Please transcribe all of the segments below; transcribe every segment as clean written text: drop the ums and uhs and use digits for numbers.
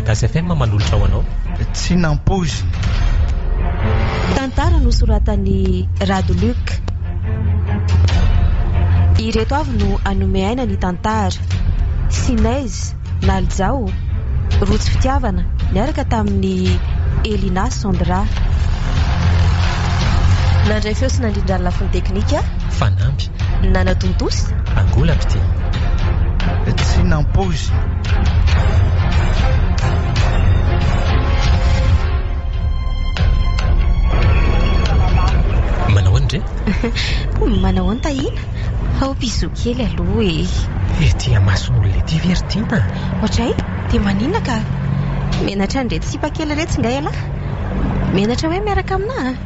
Malagasy FM manolotra ho anao. Tsy nampozy. Tantara nosoratan'ny Radoluc. Ireto avy no anome aina ny tantara. Sinaizy, Nalzao, rotsy fitiavana niaraka tamin'ny Elina Sandra. Nandray feo sy nandrindra ny lafiny teknika Fanampy Nanatontosi Angola pity. Tsy nampozy. Manao andre? Manao any tahina ao piso kely aloha Tia mason'olona ety vertina. Ohatray dia maninona ka menatra ny reto sipa kely reto ngay ala. Menatra hoe miaraka amina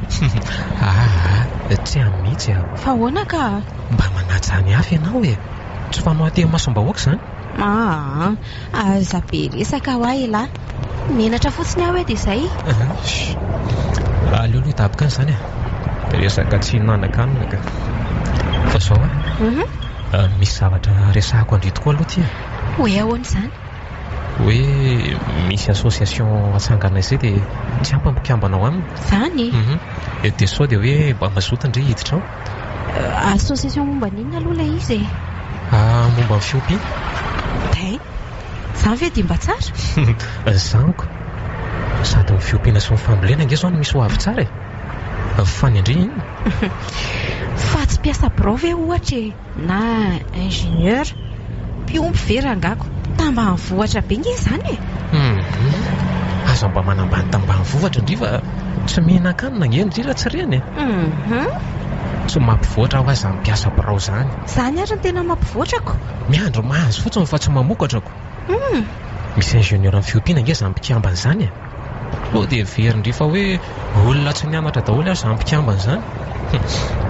tsy amitsy aho. fa ahoana ka Mba manatsany hafa ianao tsy fanao aty masom-bahoaka izany. aza be resaka ho ahy la menatra fotsiny aho hoe dia izay. Aleoloha tabika an'izany resaka tsy nanan-kanina ka fa zao misy zavatra resahako andrito koa aloha tia. hoe ahoana izany? Hoe misy association atsangana izay dia tsy ampampikambanao aminy. Zany dia sao dia hoe mba mazoto andre hiditra ao. association momba n'inona aloha ilay izy Momba ny fiompiana. Zany ve dia mba tsara? Zaniko sady ny fiompiana sy ny fambolena nge zao no misy ho avy tsara fany andre iny. fa tsy mpiasa birao ve ohatra na ingénieur mpiompy vera angako tambanivohitra be nge zany aza mba manambany tambanivohitra indri fa tsy mihinan-kanina nge indrira tsy reny tsy mampivoatra aho aza mpiasa birao zany. Zany ary ny tena mampivoatrako. Miandro mahazo fotsiny fa tsy mamokatrako. Misy ingénieur amin'ny fiompiana nge zampikambana izany lo dia verindri fa hoe olona tsy nianatra daholo aho zampikambana izany.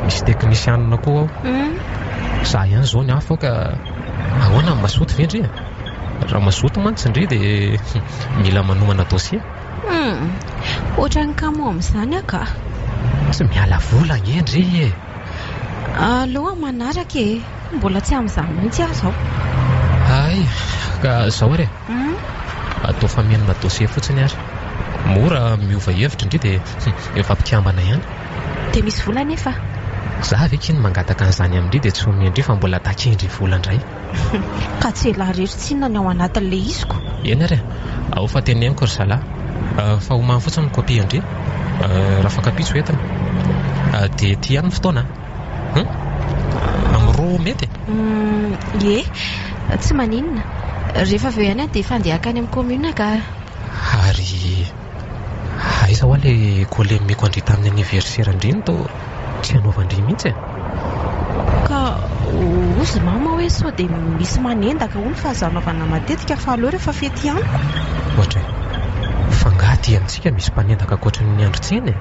Misy teknisianina koa ao. Za ihany zao ny hafa ka ahoana ny mazoto vendry raha mazoto mantsy indri dia mila manomana dossier. Ohatra ny kamo amin'izany aka tsy miala vola ngendry aloha manaraka mbola tsy amin'izany mihitsy aho zao. Ay ka zao re atao famenana dossier fotsiny ary mora miova hevitra indri dia efa mpikambana ihany. Dia misy vola nefa za ve kiny mangataka an'izany amin'indri dia tsy omendri fa mbola takendry vola indray. ka tsy ela rery tsinona ny ao anatin'ilay iziko. Eny ary ao fa teneniko ry zalahy fa homany fotsiny ny kopia indri raha fakapitso entana dia ty ihany ny fotoana amin'ny roa mety tsy maninona rehefa aveo ihany dia efa andeha akany amin'ny commune ka ary aiza ho ilay kolemiko andry tamin'ny anniversaire indriny to tsy hanaovandry mihitsy ka ozy mama hoe sao dia misy manendaka ho ny fahazanaovana matetika fa aloha rehefa fety ihany ohatra fa ngaty amintsika misy mpanendaka akoatra ny androtseny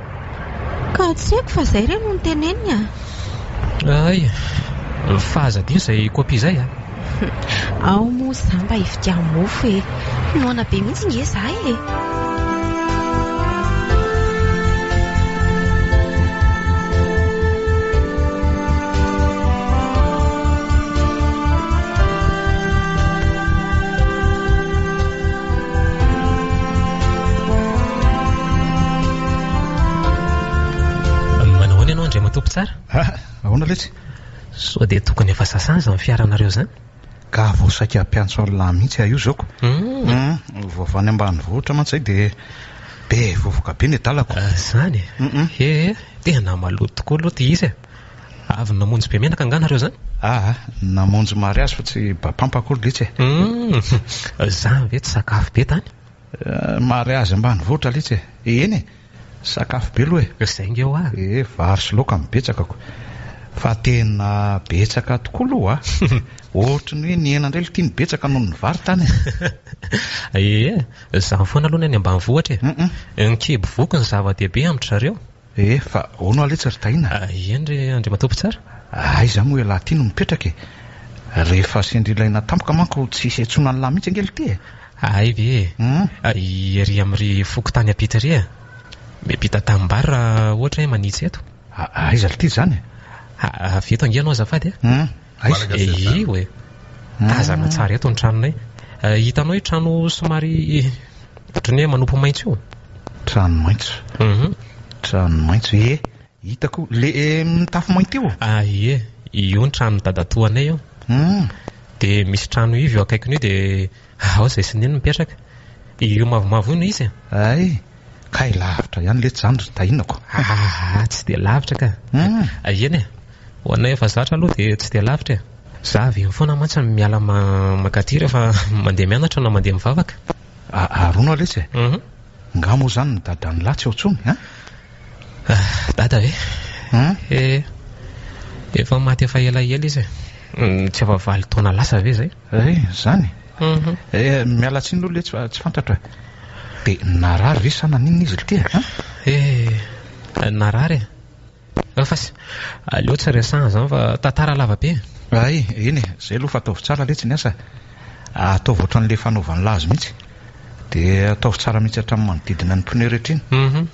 ka tsy haiko fa izay ireny no ny teneniny ay fahazadiny izay kopia izay ao moa za mba hividiamofo noana be mihitsy nge za manao any ianao andray matopo tsara ahoana letsy so dia tokony efa sasanja amin'ny fiaranareo zany ka voasaika mpiantso olona mihitsy io zaoko voavany ambany vohitra mantsy zay dia be vovoka be ny dalako zany tena maloto tokoa aloha ty izy avy namonjy be menaka anganareo zany namonjy mariazy fa tsy bapampakolo letsy zany ve tsy sakafo be tany mariazy ambany vohitra letsy eny sakafo be aloha zay nge ho vary sy loka mibetsakako fa tena betsaka tokoa aloha ohatra ny hoe ny hena indray tia nibetsaka noho ny vary tany za foana aloha ny ambany vohatra nikeby voky ny zava-dehibe amin'ny zareo fa ono aletsy ry tahina endry andry matopo tsara aiza moa laha ty no mipetraka rehefa sendry ilaina tampoka manko tsy isy antsona ny lahy mihitsy angely ty ay ve ery amin'ry foko tany apitry mipita tambary raha ohatra hoe manitsy eto aiza ly ty zany aveto ange anao azafady tazana tsara eto ny tranonay hitanao hoe trano somary ohatrany hoe manompo maitso io. Trano maitso. Trano maitso hitako le mitafo mainty io. Ie, io ny trano dadatoanay io. Dia misy trano ivy eo akaikiny io dia ao izay sineny mipetraka. Io mavomavo io no izy. Ay, kay lavitra ihany le jandro dahinako. Tsy dia lavitra ka. Eny ho anay efa zatra aloha dia tsy dia lavitra. Za avy eny foana mantsy miala makatỳ rehefa mandeha mianatra na mandeha mivavaka. Arono aletsy nga moa zany ny dadany lahy tsy ao tsony dada hoe efa maty efa elaela izy tsy efa 20 taona lasa ve zay. Zany miala tsiny aloha le tsy fantatra dia narary ve sanan'inona izy ty narary fa aleo tsy resahana zany fa tantara lava be. Eny zay aloha fa ataovy tsara letsy ny asa ataovy ohatran'le fanaovany lazy mihitsy dia ataovy tsara mihitsy hatramin'ny manodidina ny pneu rehetra iny.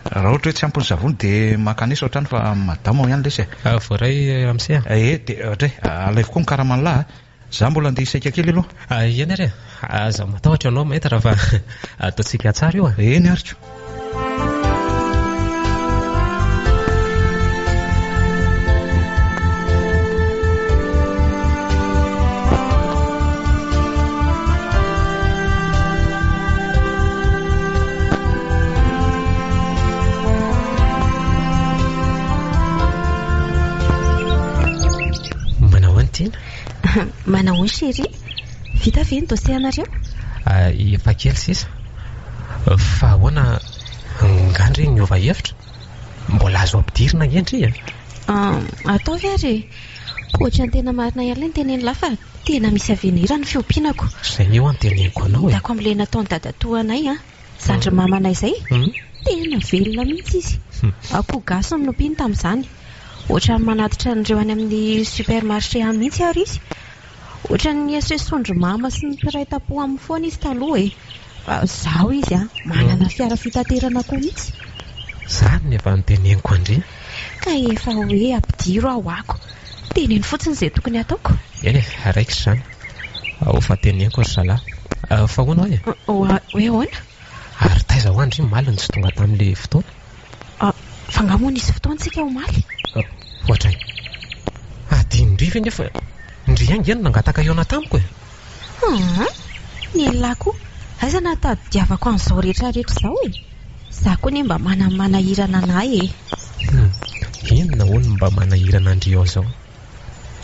Raha ohatra hoe tsy ampy ny savony dia makanisa ohatrany fa madama ao ihany lesy voaray amsea. Dia ohatray alaivy koa ny karaman'lahy za mbola andeha isaika kely aloha. Eny ary aza matahotra ianao mahita raha fa ataontsika tsara io. Eny aritro. Manao chéri, vita ve ny dossier anareo? Efa kely sisa. Fa ahoana ngandry ny ova hevitra? Mbola azo ampidirina endry atao ve ary ohatra ny tena marina ihany ny teneny lafa tena misy avenir ny fiompianako. Zay io anteneniko anao dako amin'ilay nataony dadatoanay zandry mamanay izay tena velona mihitsy izy. Akoho gasy no nompiany tamin'izany. Ohatra ny manatitra an'ireo any amin'ny supermarché any mihitsy ary izy. Ohatra ny esresondry mama sy ny mpiray tapo amin'ny foana izy taloha fa zaho izy manana fiara fitaterana koa mihitsy. Zany efa niteneniko andry. Ka efa hoe ampidiro aho ako. Teneny fotsiny izay tokony ataoko. Eny raikitra izany. Ao fa teneniko ry zalahy. Fa hoana hoe ahoana? Ary taiza ho andry maliny tsy tonga tamin'ilay fotoana. Fa ngamoana isy fotoantsika ho maly. Ohatray. Adindriva nefa ndry angeny nangataka iona tamiko ny lahy koa aiza natadiavako an'izao rehetrarehetra izao za koa ne mba manahirana anay inona hono mba manahirana andry ao zao?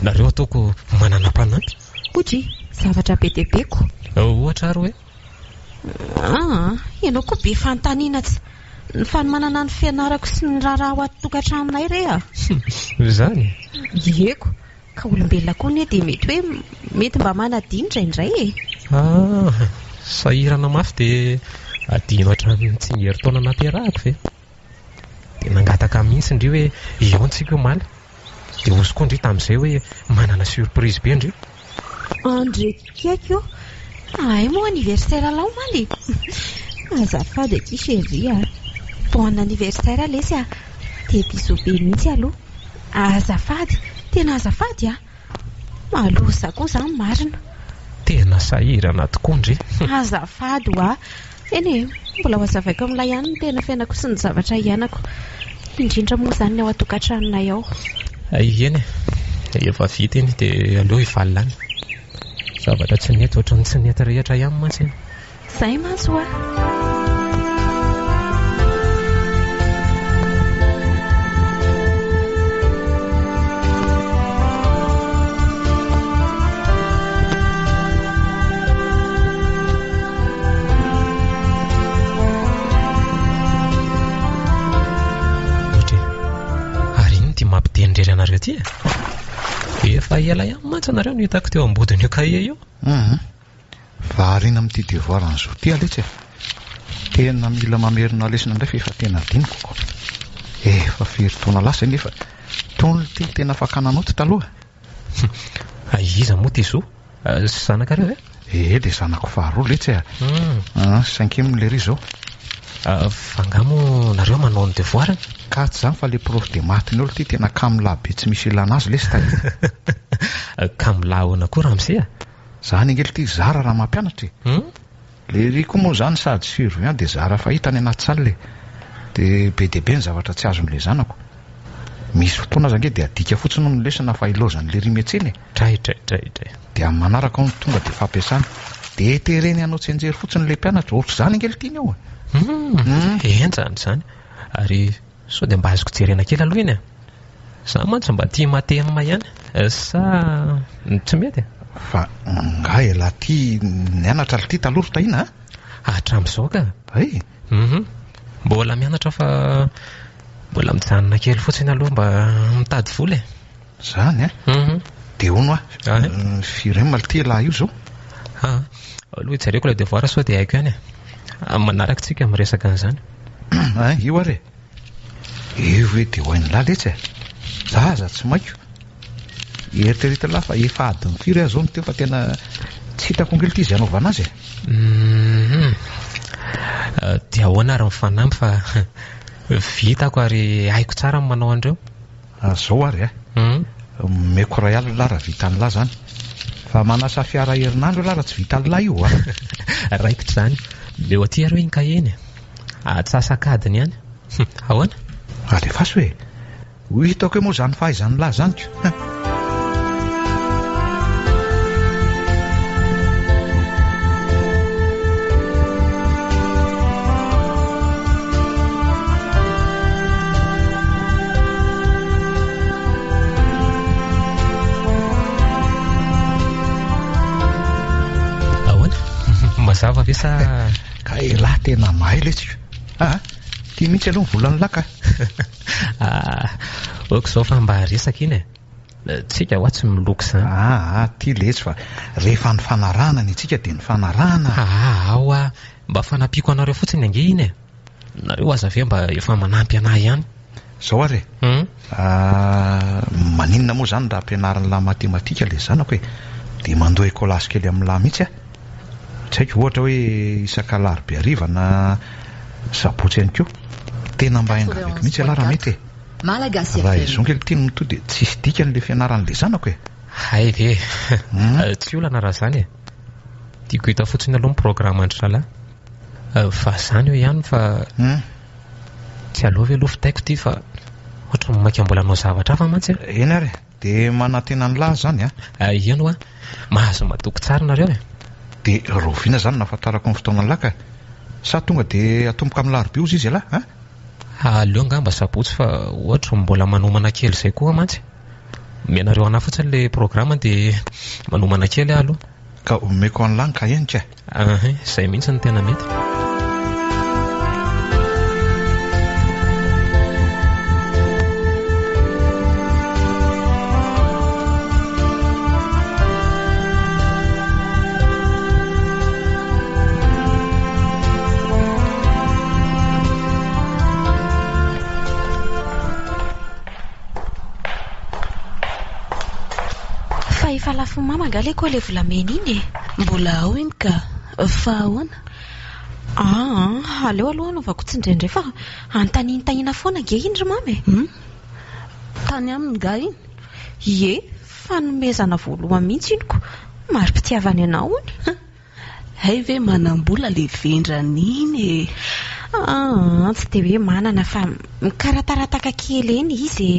Nareo ataoko manana mpanampy. Otry zavatra be dia be ko. Ohatra ary hoe ianao koa be fanontaniana ny fanomanana ny fianarako sy ny raharaha ao atokantraminay re zany eko ka olombelona koa ne dia mety mba manadiny indray sahirana mafy dia adino hatramin'ny tsy ny herintaona nampiarahako ve dia nangataka mihitsy indry hoe eo antsika io maly dia ozy koa indry tamin'izay hoe manana surprise be indry andrekeko io moa anniversaire lao maly azafady aty chéri bon anniversaire lesy dia bisou be mihitsy aloha azafady tena azafady maloza koa zany marina tena sahirana tokoa indry azafady eny mbola ho azavaiko amin'ilay ihany ny tena fiainako sy ny zavatra ianako indrindra moa zany ny ao atokantranonay ao. Eny efa vita eny dia aleo hivalina any zavatra tsy nety ohatran'ny tsy nety rehetra ihany mantsy zay mantsy mampitendrery anareo ty efa ela ihany mantsy anareo no hitako teo ambodiny io kahie io variana amin'ity devoir an'izao ty aletsy tena mila mamerina lesina indray fa efa tena diniko ko efa firy taona lasa nefa tony ty tena fakananao ty taloha iza moa ty zo zanakareo dia zanako faharoa letsy sankeminy le ry zao fangamo nareo manao ny devoir ka tsy zany fa le prof de matiny olo ty tena kamila be tsy misy ilana azy lesy kamila ahoana koa raha amsea zany engely ty zara raha mampianatra le ry koa moa zany sady surveillant dia zara fahita ny anaty saly dia be dia be ny zavatra tsy azo n'ilay zanako. Misy fotoana aza nge dia adika fotsiny no lesona fa ilozan'ilay ry metseny Tray dia amin'ny manaraka no tonga dia fampiasana dia tereny anao tsy enjery fotsiny ilay mpianatra ohatry zany angely tiany ao enjany zany ary sao dia mba azoko jerena kely aloha iny za mantsy mba tia matema ihany sa tsy mety fa nga ela tia nianatra ly tia taloha tahina hatramin'izao ka ay mbola mianatra fa mbola mijanona kely fotsiny aloha mba mitady vola zany dia ono firy maly tia lahy io zao aloha ijareko ilay devoir sao dia haiko ihany manaraka tsika miresaka an'izany io are io hoe dia ho hainy lahy letsy zaza tsy maiko eritrerita lahy fa efa adiny firy zao miteo fa tena tsy hitako ngely tia izy anaovana azy dia ahoana ary mifanampy fa vitako ary haiko tsara manao andreo zao ary meko ray alina lahy raha vita ny lahy zany fa manasa fiara herinandro lahy raha tsy vita ny lahy io raikitra zany leo aty areo iny kaheny atsasakadiny ihany ahoana alefasy hoe hitako hoe moa zany fahaizany lahy zany ko mazava ve sa ka lahy tena mahay letsy tia mihitsy aloha ny volany laka oako izao fa mba resaka iny tsika ho atsy miloko zany tia letsy fa rehefa ny fanarahana ny tsika dia ny fanarahana ao mba fanapiako anareo fotsiny ange iny nareo aza ve mba efa manampy anahy ihany zao ary maninona moa zany raha ampianaran'ny lahy matematika ilay zanako dia mandoa écolasy kely amin'ny lahy mihitsy tsy haiko ohatra hoe isakalarobia hariva na sabotsy ihany koa tena mba haingaviko mihitsy lahy raha mety raha izao ngely tiany mito dia tsisy dikan'ilay fianaran'ilay zanako hay ve tsy olana raha zany tiako hita fotsiny aloha miprograma andry zalahy fa zany eo ihany fa tsy aloha ve aloha fitaiko ty fa ohatra mamaky mbola anao zavatra hafa mantsy eny ary dia manantena ny lahy zany iano mahazo madoko tsara nareo dia roviana zany nafantarako ny fotoana laka sa tonga dia atomboka amin'ny larobia ozy izy alahy aleo ngamba sabotsy fa ohatra mbola manomana kely izay koa mantsy mianareo anahy fotsiny ilay programa dia manomana kely aloha ka omeko an'lany ka enika izay mihitsy ny tena mety fa lafo mama ngale koa ilay volamena iny mbola ao iny ka fa ahoana aleo aloha anaovako tsindraindray fa antanintanina foana nge iny ry mamy tany aminy nga iny ie fanomezana voalohany mihitsy inoko mari-pitiavany anao iny hay ve manam-bola le vendrany iny tsy dia hoe manana fa mikaratarataka kely eny izy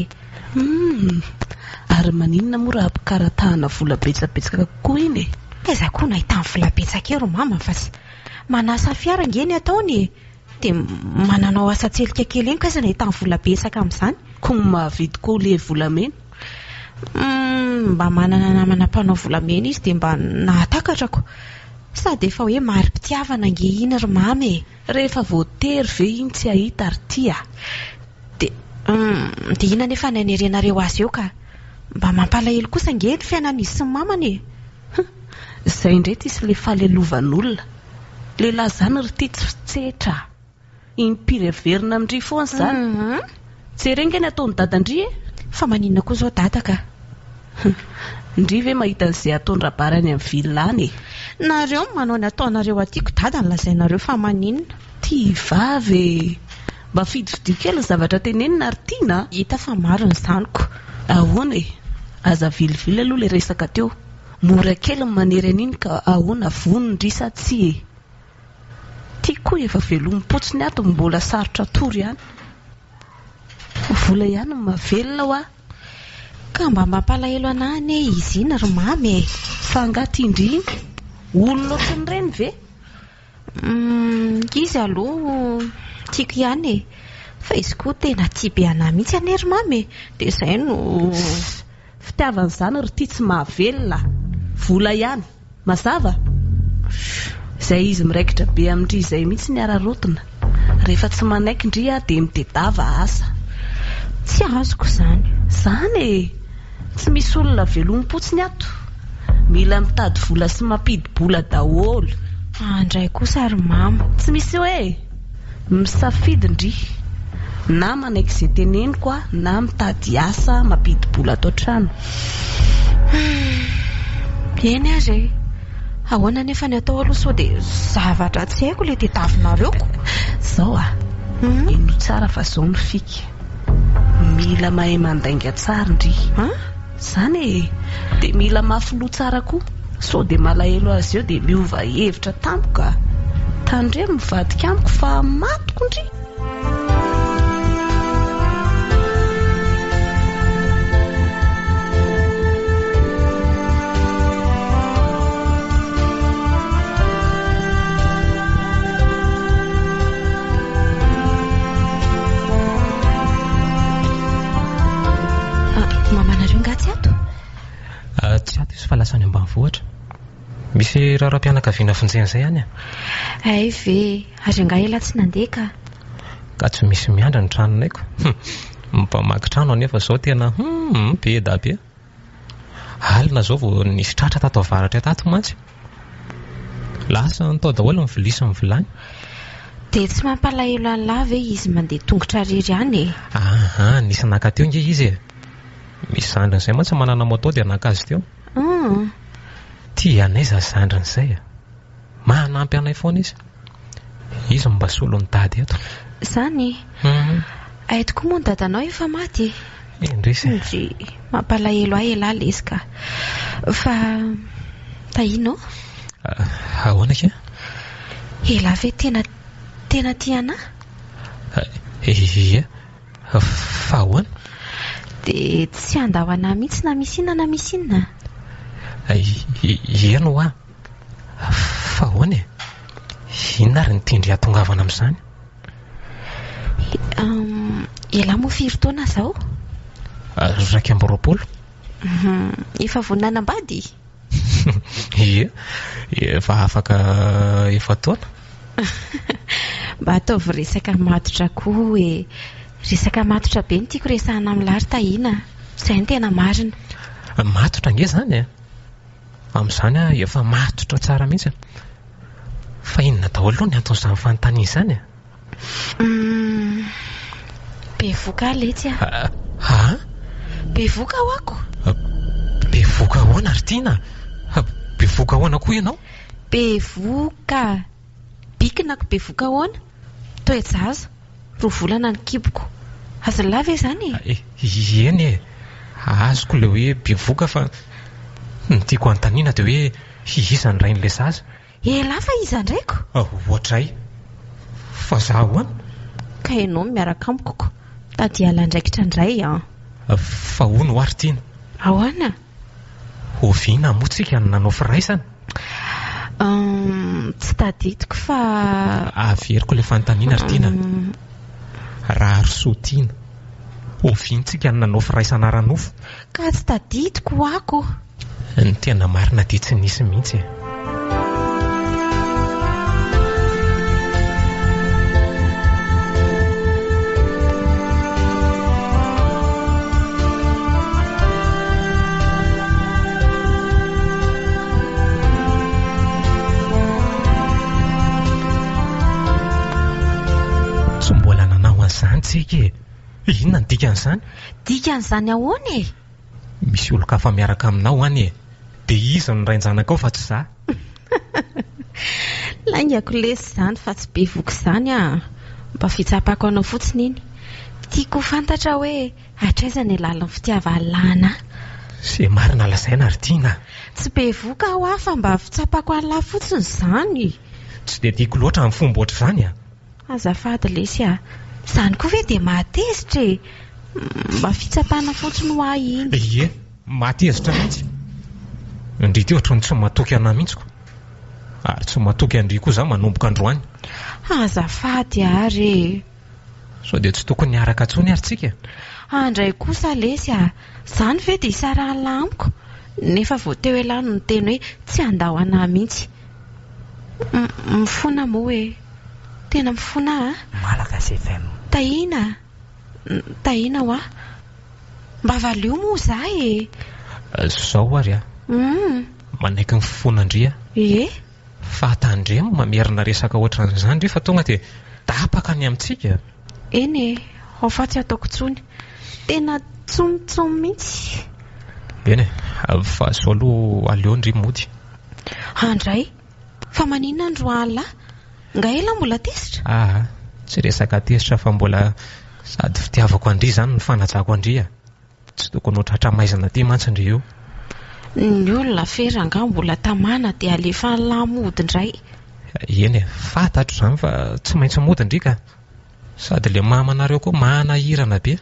ary maninona moa raha ampikaratahana vola betsabetsaka kokoa iny aiza koa nahitany vola betsaka ero mama fa sy manasa fiara ngeny ataony dia mananao asa tselika kely eny kaiza nahitany vola betsaka amin'izany koa mahavidy koa le volamena mba manana namana mpanao volamena izy dia mba nahatakarako sady efa hoe mari-pitiavana nge iny ry mamy rehefa voatery ve iny tsy ahita ary tia dia ina nefa nanerenareo azy eo ka mba mampalahelo kosa nge ny fiainan'izy sy ny mamany izay indreto izy le falelovan'olona lehilahy zany ry tia tsy fitsetra impireverina amindry foany zany jerenge ny ataony dadandry fa maninona koa zao dada ka ndry ve mahita an'izay ataony rabarany amin'ny vilany nareo manao ny ataonareo atiako dada ny lazainareo fa maninona tia vavy mba fidifidio kely ny zavatra tenenina ary tiana hita fa maro ny zaniko ahoana aza vilivily aloha le resaka teo mora kely ny manery an'iny ka ahoana vonony ndry sa tsy koa efa velompotsiny ato mbola sarotra tory ihany. Vola ihany mavelona ho aho. Ka mba mampalahelo anahany izy iny ry mamy. Fa angaty indriny olona ohatry ny reny ve? Izy aloha tiako ihany fa izy koa tena tia be anahy mihitsy anie ry mamy. Dia izay no fitiavan'izany ry tia tsy mahavelona. Vola ihany mazava. Izay izy miraikitra be amindry izay mihitsy ny ararotona. Rehefa tsy manaiky indria dia mitedava asa. Tsy azoko izany. Izany tsy misy olona velompotsiny ato. Mila mitady vola sy mampidi-bola daholo. Andray kosa ry mama. Tsy misy hoe misafidy indri. Na manaiky izay teneniko na mitady asa mampidi-bola ato an-trano. Eny ary. Ahoana nefa ny atao aloha sao dia zavatra tsy haiko ilay tetavinareo. Zao eno tsara fa zao ny fika. Mila mahay mandainga tsara indri. Zany dia mila mafilo tsara koa. Sao dia malahelo azy eo dia miova hevitra tampoka. Tandre mivadika amiko fa matoko indri. Tsy ato izy fa lasany ambanivohitra. Misy raharam-pianakaviana fonjen'izay ihany. Ay ve, ary nga ela tsy nandeha ka tsy misy miandra ny tranonayko. Mpamaky trano anefa zao tena be da be. Alina zao vao nisy tratra tato avaratra tato mantsy. Lasa nitao daholo ny vilia sy ny vilany. Dia tsy mampalahelo an'lahy ve izy mandeha tongotra rery ihany? Nisy naka teo nge izy. Misy zandrin'izay mantsy manana moto dia naka azy teo. Tia anay za zandrin'izay. Mahanampy anay foana izy. Izy mba solo ny dady eto. Zany? Aito koa moa ny dadanao efa maty. Indrisy. Mampalahelo ahy ela lesika. Fa tahino? Ahoana ke? Ela ve tena tia anahy? Iya. Fa ahoana? Dia tsy andao anahy mihitsy na misy inona. Eno ho aho. Fa ahoana e? Inona ary ny tindry atongavana amin'izany? Ela moa firy taona zao? 20. Efa vonanam-bady? Iya. Efa afaka 4 taona. Mba ataovy resaka matotra koa hoe resaka matotra be ny tiako resahana amin'ny lary tahina. Izay ny tena marina. Matotra nge zany e? Amin'izany efa matotra tsara mihitsy. Fa inona daholo ny anton'izany fanontaniana izany? Be voka letsy Be voka ho ako. Be voka ahoana ry tiana? Be voka ahoana koa ianao? Be voka. Bikinako be voka ahoana? Toejaza. 2 volana ny kiboko. Azo lava izany? Eny e. Azoko le hoe be voka fa ny tiako antaniana dia hoe iza ny rain'ilay zaza. Ela fa iza ndraiko? Ohatray. Fa za ahoana? Ka ianao miaraka amiko. Tady ala ndraikitra indray fa hono ho ary tiana. Ahoana? Oviana motsika ny nanao firaisana. Tsy tadidiko fa averiko ilay fanontaniana ry tiana. Raha ary soa tiana, oviantsika ny nanao firaisana ara-nofo. Ka tsy tadidiko ho ako. Ny tena marina dia tsy nisy mihitsy. Tsy mbola nanao an'izany tsika e. Inona ny dikan'izany? Dikan'izany ahoana e? Misy olo-kafa miaraka aminao any e. Dia iza no rain-janakao fa tsy za? Laingako lesy izany fa tsy be voky izany mba fitsapako anao fotsiny iny. Tiako fantatra hoe hatraiza ny lalan'ny fitiavan-lana. Izay marina lazaina ry tiana. Tsy be voka ho aho fa mba fitsapako an'lahy fotsiny izany. tsy dia tiako loatra amin'ny fomba ohatr'izany a. Azafady lesy a, izany koa ve dia mahatezitra e, mba fitsapana fotsiny ho ahy iny. Ie, mahatezitra mihitsy. Indri ty ohatrany tsy matoky anahy mihitsiko, ary tsy matoky andri koa za manomboka androany. Azafady ary sao dia tsy tokony hiaraka atsony ary tsika. Andray kosa lesy a, izany ve dia isarahan'la amiko, nefa vao teo elany ny teny hoe tsy andao anahy mihitsy. Mifona moa e, tena mifona a. Malaka FM. Tahina ho a, mba valio moa za e. Zao ary a, manaiky ny fifona andria. Fa tandremo mamerina resaka ohatran'izany ndre fa tonga dia tapaka ny amintsika. Eny e, ao fa tsy ataoko tsony, tena tsomotsomo mihitsy. Eny e, fa sao aloha aleo ndry mody. Andray, fa maninona androany lahy? Nga ela mbola tesitra? Tsy resaka tesitra fa mbola sady fitiavako andry izany ny fanajako andry. Tsy tokony ohatratra maizana ty mantsy ndry io. Ny olona fera nga mbola tamana dia alefa ny mody indray. Eny e, fantatro izany fa tsy maintsy mody ndrika, sady le mamanareo koa manahirana be.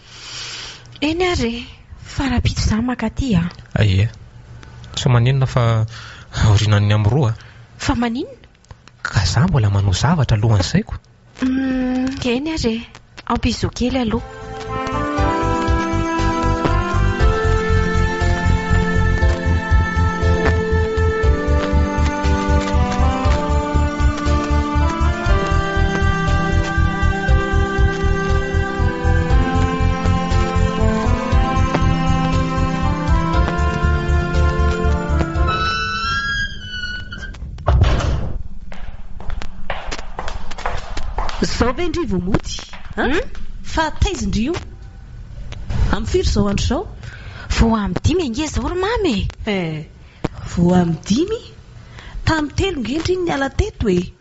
Eny ary, farapito izany makaty a. Ie, tsy maninona fa aorinan'ny amin'ny roa. Fa maninona? Ka za mbola manao zavatra alohan'izayko. Eny ary, ampizo kely aloha. Zao ve ndry vao mody? Fa taizindry io? Amin'ny firy zao andro zao? Vao amin'ny 5 ange zao ry mamy. Vao amin'ny 5? Tamin'ny 3 ngendry iny niala teto e.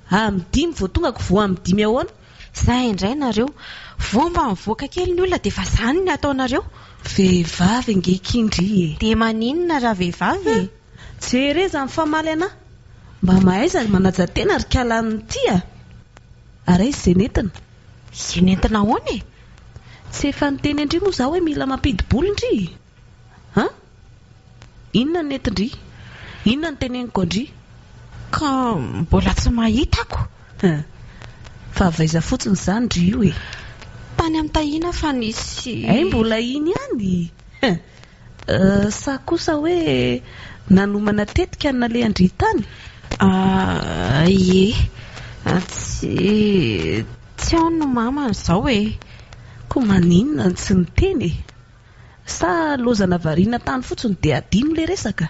Amin'ny 5 vao tongako vao amin'ny 5 ahoana. Zay indray nareo, vao mba mivoaka kely ny olona dia fa izany ny ataonareo. Vehivavy angekindry e. Dia maninona raha vehivavy? Jereza amin'ny famaly anahy, mba mahaiza manajatena ry kalan'ny tia. Ary izay nentina. Izay nentina ahoana e? Tsy efa niteny andry moa zaho hoe mila mampidi-bola indry. Inona ny nentindry? Inona ny teneniko andry? Ka mbola tsy mahitako. Fa avaiza fotsiny izany ndry io e. Tany amin'ny tahina fa nisy. Mbola iny ihany. Sa kosa hoe nanomana tetika nale andry tany? Ie, tsy ao no mamana izao e. Koa maninona ny tsy niteny e? Sa lozana variana tany fotsiny dia adino le resaka?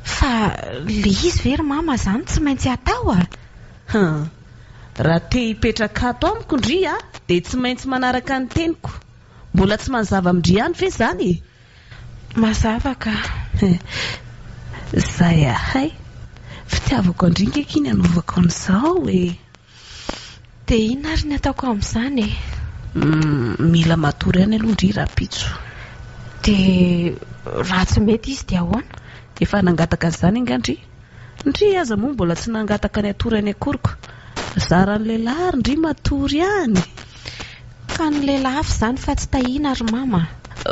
Fa le izy very mama izany tsy maintsy atao a. Raha te hipetraka ato amiko ndry dia tsy maintsy manaraka ny teniko. Mbola tsy manazava amindry ihany ve izany e? Mazava ka. Zay ahay, fitiavako andringeka iny anaovako an'izao e. Dia inona ary ny ataoko amin'izany e? Mila matory ihany aloha ndry rapitso. Dia raha tsy mety izy dia ahoana? Efa nangataka an'izany angandry. Ndry aza moa mbola tsy nangataka ny atory any akoriko. Zaran'ny lehilahy ary ndry matory ihany. Ka ny lehilahy avy izany fa tsy tahina ry mama.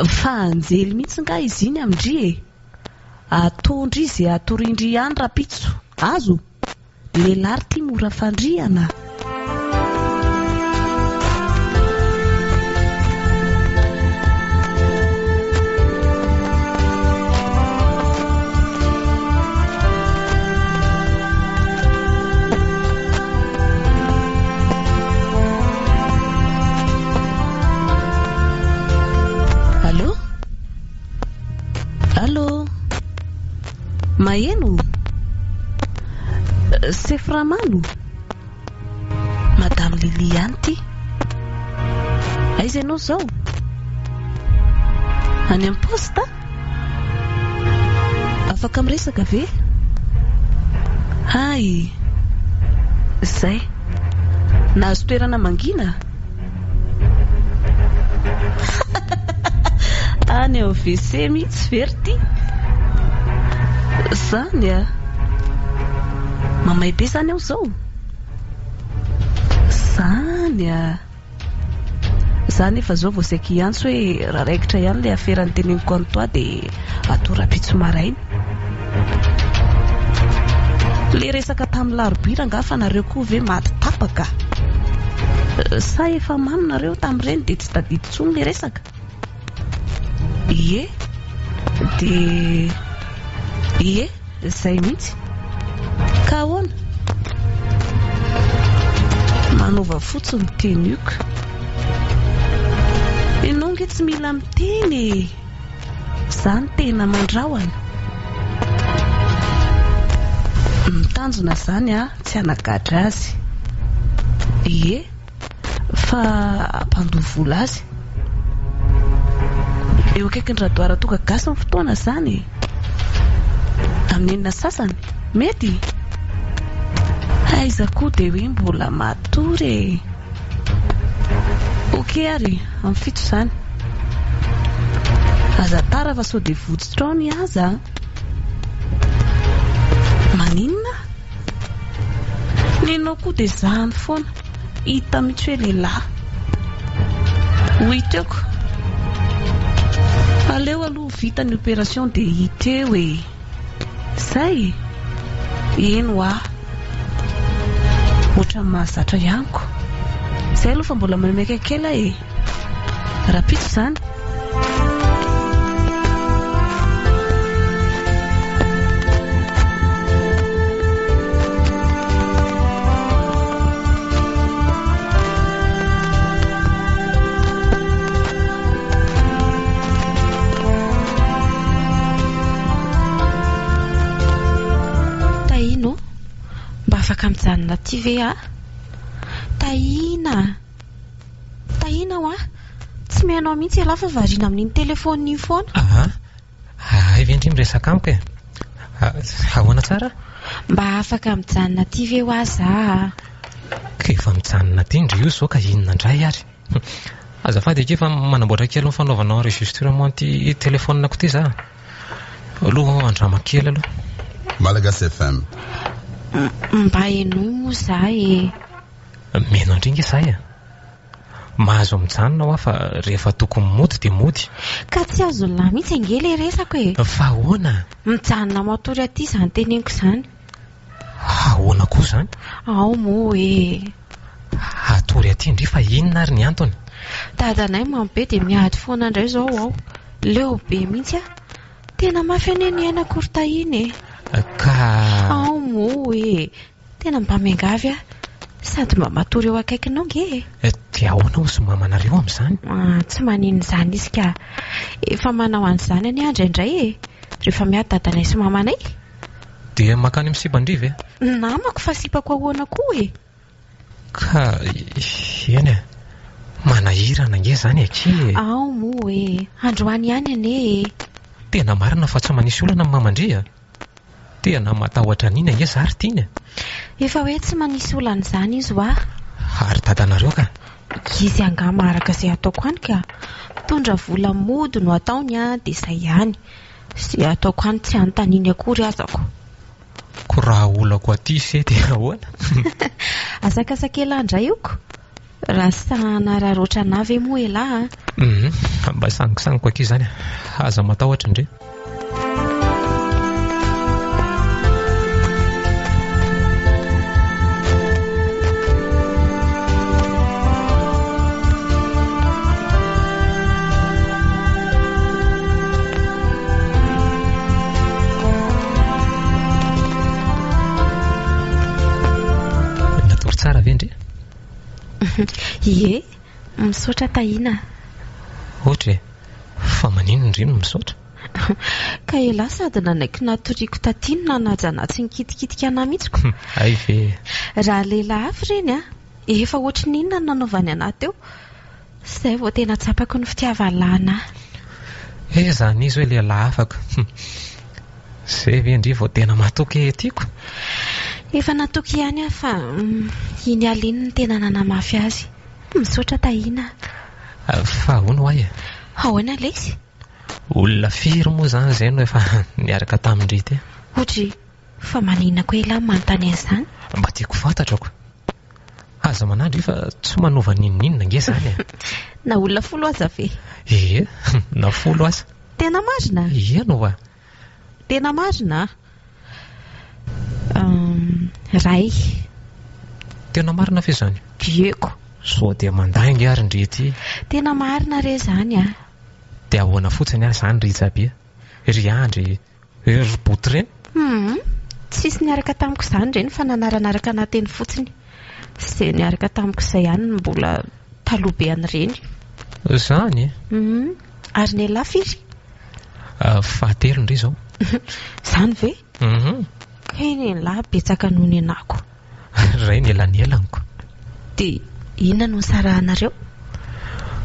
Fa anjely mihitsy nga izy iny amindry e. Atondry izy atorindry ihany rapitso. Azo, lehilahy tia mora fandriana. Maheno? Seframano? Madame Lily ihany ty. Aiza ianao zao? Any amin'ny posta? Afaka miresaka ve? Hay, zay. Nahazo toerana mangina? Any ao WC mihitsy very ty. Zany a. Mamay be zany ao zao. ihany za nefa zao vao saika iantso hoe raha raikitra ihany le afera ny teneniko antoa dia atorapitso marainy. Le resaka tamin'ny larobira angafa nareo koa ve maty tapaka sa efa mamy nareo tamin'ireny dia tsy tadidy tsony le resaka? Ie dia ie izay mihitsy ka ahoana manova fotsiny tenioka ianao nge tsy mila miteny zany tena mandrahoana mitanjona zany tsy anagadra azy. Ie fa ampandovola azy eo akaiky ny radoara toka gasy ny fotoana zany amin'ny enina sasany mety aiza koa dia hoe mbola matory ok ary amin'ny fito zany aza tara fa sao dia voditra ny aza maninona nenao koa dia zany foana hita mitsy hoe lehilahy ho hiteko aleo aloha vita ny opération dia hita eo e zay eno ohatra mahazatra ihaniko zay aloha fa mbola manameka kela e rapitso zany. Afaka mijanona ty ve tahina tsy mihainao mihitsy ala fa variana amin'iny telefoniny foana. Ay ve ndry miresaka amiko e? Ahoana tsara? Mba afaka mijanona ty ve za? Ka efa mijanona ty ndry io zao ka inona indray ary? Azafady eky fa manamboatra kely ny fanaovanao enregistrement ty telefonina ko ty za. Aloha andrama kely aloha. Malagasy FM. Mba eno za e. Meno andringa zay mahazo mijanona aho fa rehefa tokony mody dia mody. Ka tsy azo lahy mihitsy angely resako e. Fa ahoana? Mijanona matory aty zany teneniko zany. Ahoana koa zany? Ao mo e. Atory aty ndry fa inona ary ny antony? Dadanay mambe dia miady foana indray zao ao. Leo be mihitsy tena mafy ane ny ainako ry ka ao mo e. Tena mba miangavy sady mba matory eo akaikinao nge. Dia ahoana ho sy mamanareo amin'izany? Tsy manino izany izy ka efa manao an'izany any indraindray e. Rehefa miady dadanay sy mamanay dia makany amin'ny sibandriva e? Namako fa sipako ahoana koa e. Ka eny manahirana nge zany aky. Ao mo e. Androany ihany ane. Tena marina fa tsy manisy olana amin'ny mamandria. Tena matahotra nina nge zary tiana. Efa hoe tsy manisy olana izany izy Ary dadanareo ka? Izy angama araka izay ataoko any ka mitondra vola mody no ataony dia izay ihany. Izay ataoko any tsy anontaniany akory azako. Ko raha olako aty se dia ahoana? Asakasakela andray ioko. Raha sahana rarotra navy moa elahy. Mba sangisaniko aky zany. Aza matahotra indray. Tsara ve ndry? Ie, misaotra tahina. Ohatra fa manino ndry no misaotra? Ka ela sady nanaiky natoriako tatiny nanajana tsy nikitikitika ana mihitsiko. Ay ve. Raha lehilahy hafa reny efa ohatra n'inona no nanaovany anahy teo. Izay vao tena tsapako ny fitiavalana. Zany izy hoe lehilahy afaka. Zay ve ndry vao tena matoky tiako? Efa natoky ihany fa iny aliny ny tena nanamafy azy. Misaotra tahina. Fa ahoana hoay? Ahoana lesy? Olona firy moa zany zay no efa niaraka tamindry ty. Ohatra fa maninona koa ela manontany an'izany? Mba tiako fantatrako. aza manandry fa tsy manova ninninona nge zany. Na olona 10 aza ve? Na 10 aza. Tena marina? Eno a. Tena marina? Ray. Tena marina fe zany? Dieko. So dia mandaingy ary ndrety. Tena marina re zany a. Dia ahoana fotsiny ary zany ry Jabe? Ry Andry, ry Boty reny? Tsisy niaraka tamiko izany reny fa nanaranaraka nateny fotsiny. Izay niaraka tamiko izay ihany mbola taloha be an'ireny. Zany? Ary ny lafiry? 7 ndry zao. Zany ve? Kay ny lahy betsaka noho ny anako. Ray ny elanyelaniko. Dia inona no sarahanareo?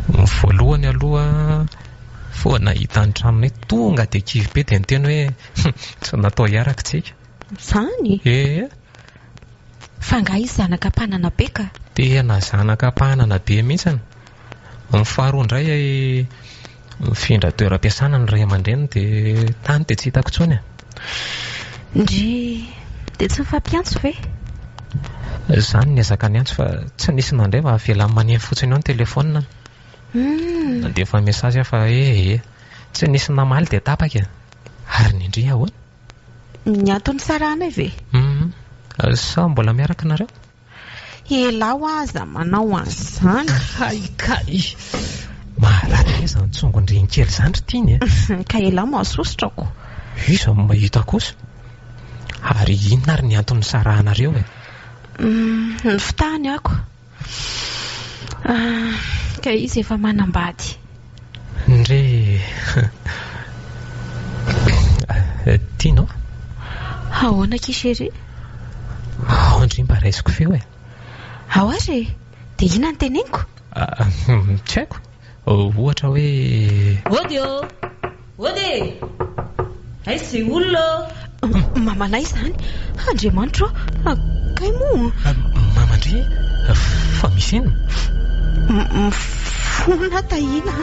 Voalohany aloha fo nahita ny tranonay tonga dia kivy be dia niteny hoe tsy natao hiaraka tsika. Zany? Fa ngaha izy zanakam-panana be ka? Tena zanakam-panana be mihitsiny. Ny faharoa indray mifindra toeram-piasana ny ray aman-dreny dia tany dia tsy hitako intsony. Ndry dia tsy mifampiantso ve? Zany ny azaka ny antso fa tsy nisy nandray fa avelan'ny maneno fotsiny ao ny telefonina. Dia efa mesazy fa tsy nisy namaly dia tapaka. Ary ny indri ahoana? Ny antony sarahanay ve? Sa mbola miaraka nareo? Elao aza manao an'izany. Kaikay. Mahalala izany tsongon-dreny kely izany ry tiany. Ka elao mahasosotra ako. Iza mahita kosa. Ary inona ary ny antony sarahanareo e? Ny fitahany ako. Ka izy efa manambady. Ndre tianao? Ahoana kishery? Ao ndry mba raisiko feo e. Ao ary? Dia inona ny teneniko? Tsy haiko. Ohatra hoe... Ody! Aiza olona? Mamanay izany. Andriamanitra, kay moa? Mamandry, fa misy inona? Fona tahina.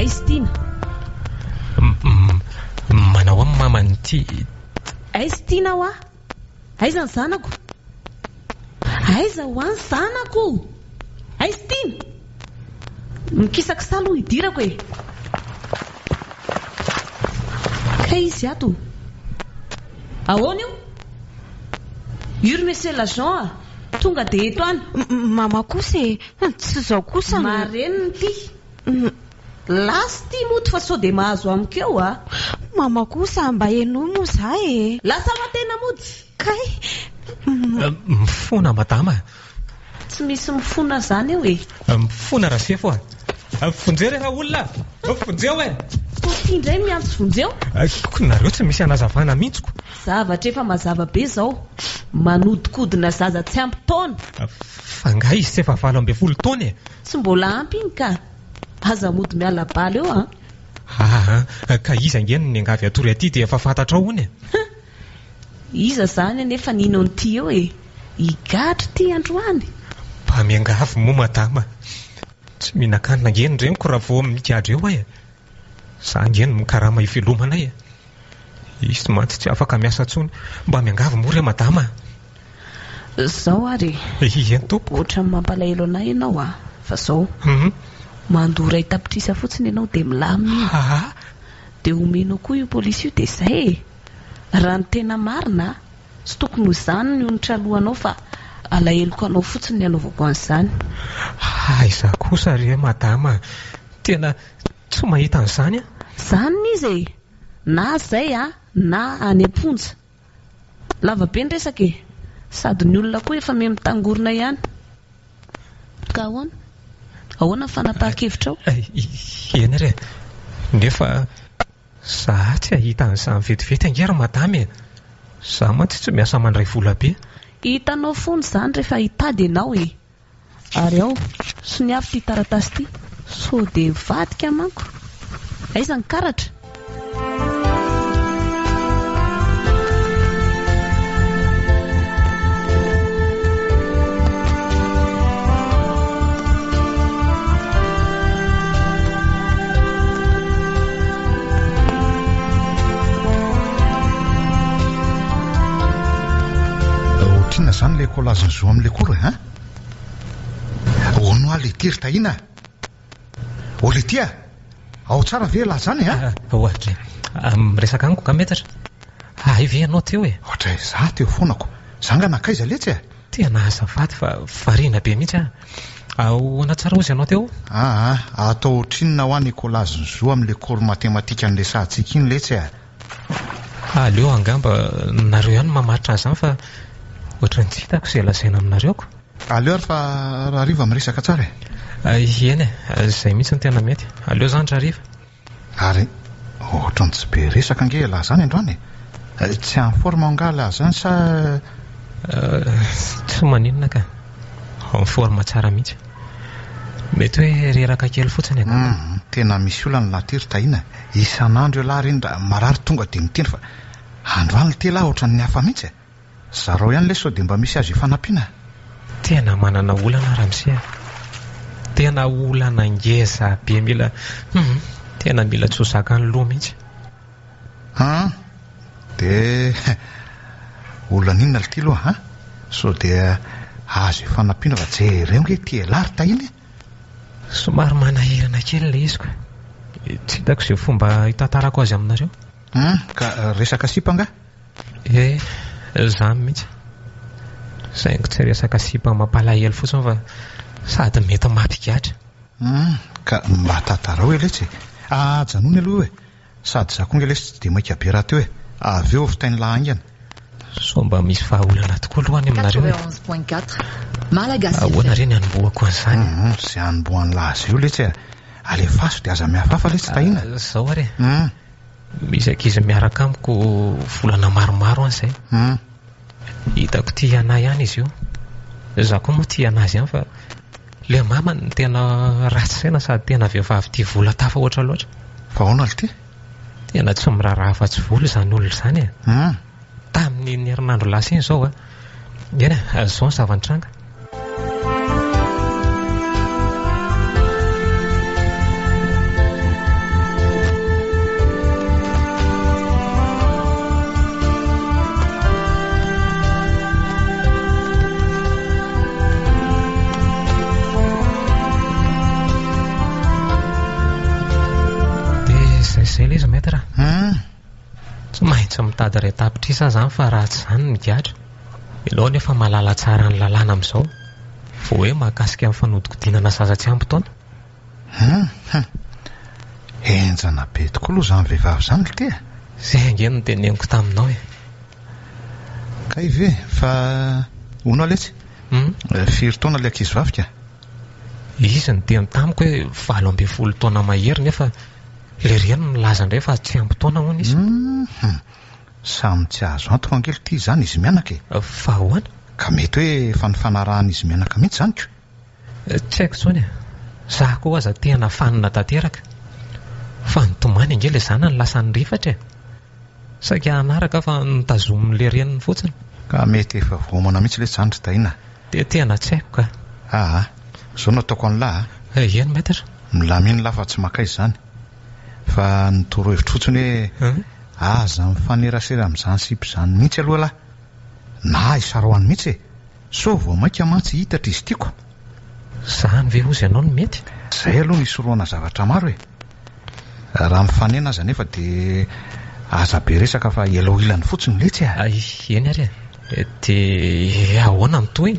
Aiza tiana? Manao amin'ny mamany ty. Aiza tiana ho aho? Aiza ny zanako? Aiza ho any zanako? Aiza tiana? Mikisakisa aloha hidirako e. Kay izy ato. Ahoana io? Io monsieur l'agent tonga dia eto any. Mama kosa tsy zao kosa. Mareniny ty. Lasa ty moto fa sao dia mahazo amiko eo a. Mama kosa mba eno moa za e. Lasa matena mody. Kay mifona madama. Tsy misy mifona zany eo e. Mifona rasefo a. Fonjeo rehefa olona. Fonjeo e. Ko ty indray miantso fonjeo. Nareo tsy misy anazavana mihitsiko. Zavatra efa mazava be zao. Manodikodina zaza tsy ampy taona. Fa ngaha izy tsy efa 12 taona e. Tsy mbola ampy iny ka. Aza mody miala baly eo a. Ka iza angeny ny angavy atory aty dia efa fantatra hony. Iza zany nefa nino n'ty eo e. Higadry ty androany. Mba miangavy moa madama. Tsy mihinan-kanina angeny reniko raha vao migadry eo e. Za angeny mikarama ivelomanay e. Izy mantsy tsy afaka miasa tsony. Mba miangavy moa re madama. Zao ary. Ihen tompo. Ohatran'ny mampalahelo anay ianao a. Fa zao. Mandora itapitrisa fotsiny ianao dia milamina. Dia omeno koa io polisy io dia izay e. Raha ny tena marina tsy tokony ho izany ny onitra alohanao fa alaheloko anao fotsiny ny anaovako an'izany. Iza kosa re madama. Tena tsy mahita an'izany a. Zany izy e. Na zay a na any am-ponja. Lava be ny resaka e. Sady ny olona koa efa mitangorona ihany. Ka ahoana? Ahoana fanapahan-kevitra ao? Eny re. Nefa za tsy ahita an'izany vetivety angera madama e. Za mantsy tsy miasa mandray vola be. Hitanao foana izany rehefa hitady ianao e. Ary ao sy ny avy ty taratasy ty. So dia vadika manko. Aiza ny karatra? zany le kolaziny zo amin'le kory ha ono le tiry tahina o le tia ao tsara ve la zany ha ohatra resaka aniko ka metatra ay ve anao teo e ohatra za teo fonako zanga nakaiza letsy tena azafady fa varina be mihitsy ahoana tsara ozy ianao teo atao otrinona ho any kolaziny zo amin'le kory matematika an'le sahantsika iny letsy aleo angamba nareo ihany mamaritra an'izany fa ohatrany tsy hitako izay lazaina aminareoko aleo ary fa rariva miresaka tsara eny izay mihitsy ny tena mety aleo zany rariva ary ohatrany tsy be resaka ange la zany androany tsy anforma anga la zany sa tsy maninona ka forma tsara mihitsy mety hoe reraka kely fotsiny tena misy olana natiry tahina isan'andro lahy reny raha marary tonga dia miteny fa androany tela ohatrany ny hafa mihitsy zareo ihany le sao dia mba misy azy ifanampiana tena manana olana ramisia tena olana ngeza be mila tena mila tsosaka ny loha mihitsy dia olana inona le ty loha sao dia azo ifanampiana fa jereo nge tia lary tahiny somary manahirana kely le izy ko tsy hitako izay fomba hitantarako azy aminareo ka resaka sipa nga zany mihitsy saingo tsy resaka sipa mampalahelo fotsiny fa sady mety mampigatra ka mba tantarao eletsy ajanony aloha hoe sady za konga lesy tsy dia maika be raha teo hoe avy eo fitainy lahaingana so mba misy vahaolana tokoa lohany aminareo ahoana reny anomboako an'izany zay anomboan'ny lazy io letsy alefaso dia aza mihafafa letsy tahina zao ary misy ankizy miaraka amiko volana maromaro an'izay hitako tia anay ihany izy io za koa moa tia anazy ihany fa le mamany tena ratsy saina sady tena vehivavy tia vola tafa ohatra loatra fa ahoana le ty tena tsy miraraha fa-tsy vola izany olona izany tamin'ny herinandro lasa iny zao eny zao ny zavantranga zay le izy mety raha tsy maintsy mitady ray tapitrisa zany fa raha tsy zany migatra ilao nefa malala tsara ny lalàna amin'izao vo hoe mahakasika amin'ny fanodikodinana zaza tsy ampy-taona enjana be tokoa aloha zany vehivavy zany le tia zay ange no teneniko taminao ka ive fa ono aletsy firy taona le ankizy vavika izy ny teny tamiko hoe 12 taona mahery nefa le reny milaza indray fa tsy ampy-taona hoana izy samy tsy azo antoka angely ty zany izy mianaka fa hoana ka mety hoe fanifanarahana izy mianaka mihitsy zany ko tsy haiko zany za koa aza tena fanina tanteraka fa nitomany angely zana ny lasa ny rifatra saika anaraka fa nitazomin'le reniny fotsiny ka mety efa vomana mihitsy le zany ry tahina dia tena tsy haiko ka zao no ataoko an'lahy eny metatra milaminy lafa tsy makaizy zany fa nitoro hevitra fotsiny hoe aza mifanerasera amin'izany sipy zany mihitsy aloha lahy na isaroany mihitsy so vao maika mantsy hitatra izy tiako zany ve ozy ianao no mety zay aloha nisoroana zavatra maro raha mifanena aza nefa dia aza be resaka fa elo ilany fotsiny letsy eny ary dia ahoana mitoy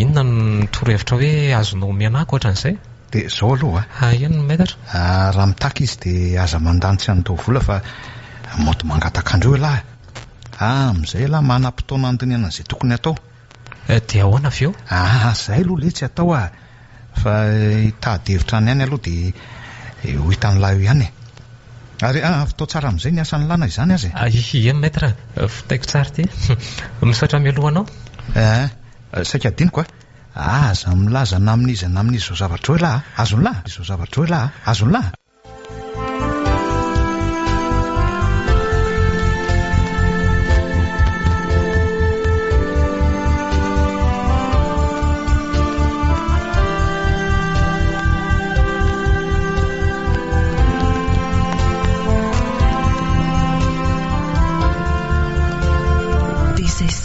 inona nitoro hevitra hoe azonao mianako ohatran'izay dia zao aloha eny no metatra raha mitaka izy dia aza mandanitsy an'tao vola fa moto mangatakandreo lahy amin'izay lahy manam-potoana andiniana an'izay tokony atao dia ahoana avy eo zay aloha letsy atao fa hitady hevitra any ihany aloha dia ho hitan'lahy io ihany ary fitao tsara amin'izay ny asan'ny lana izany azy eny metra fitaiko tsara ty misaotra mialohanao saika adiniko aza milaza na amin'izy na amin'izy zao zavatra hoe lahy azony lahy izao zavatra hoe lahy azony lahy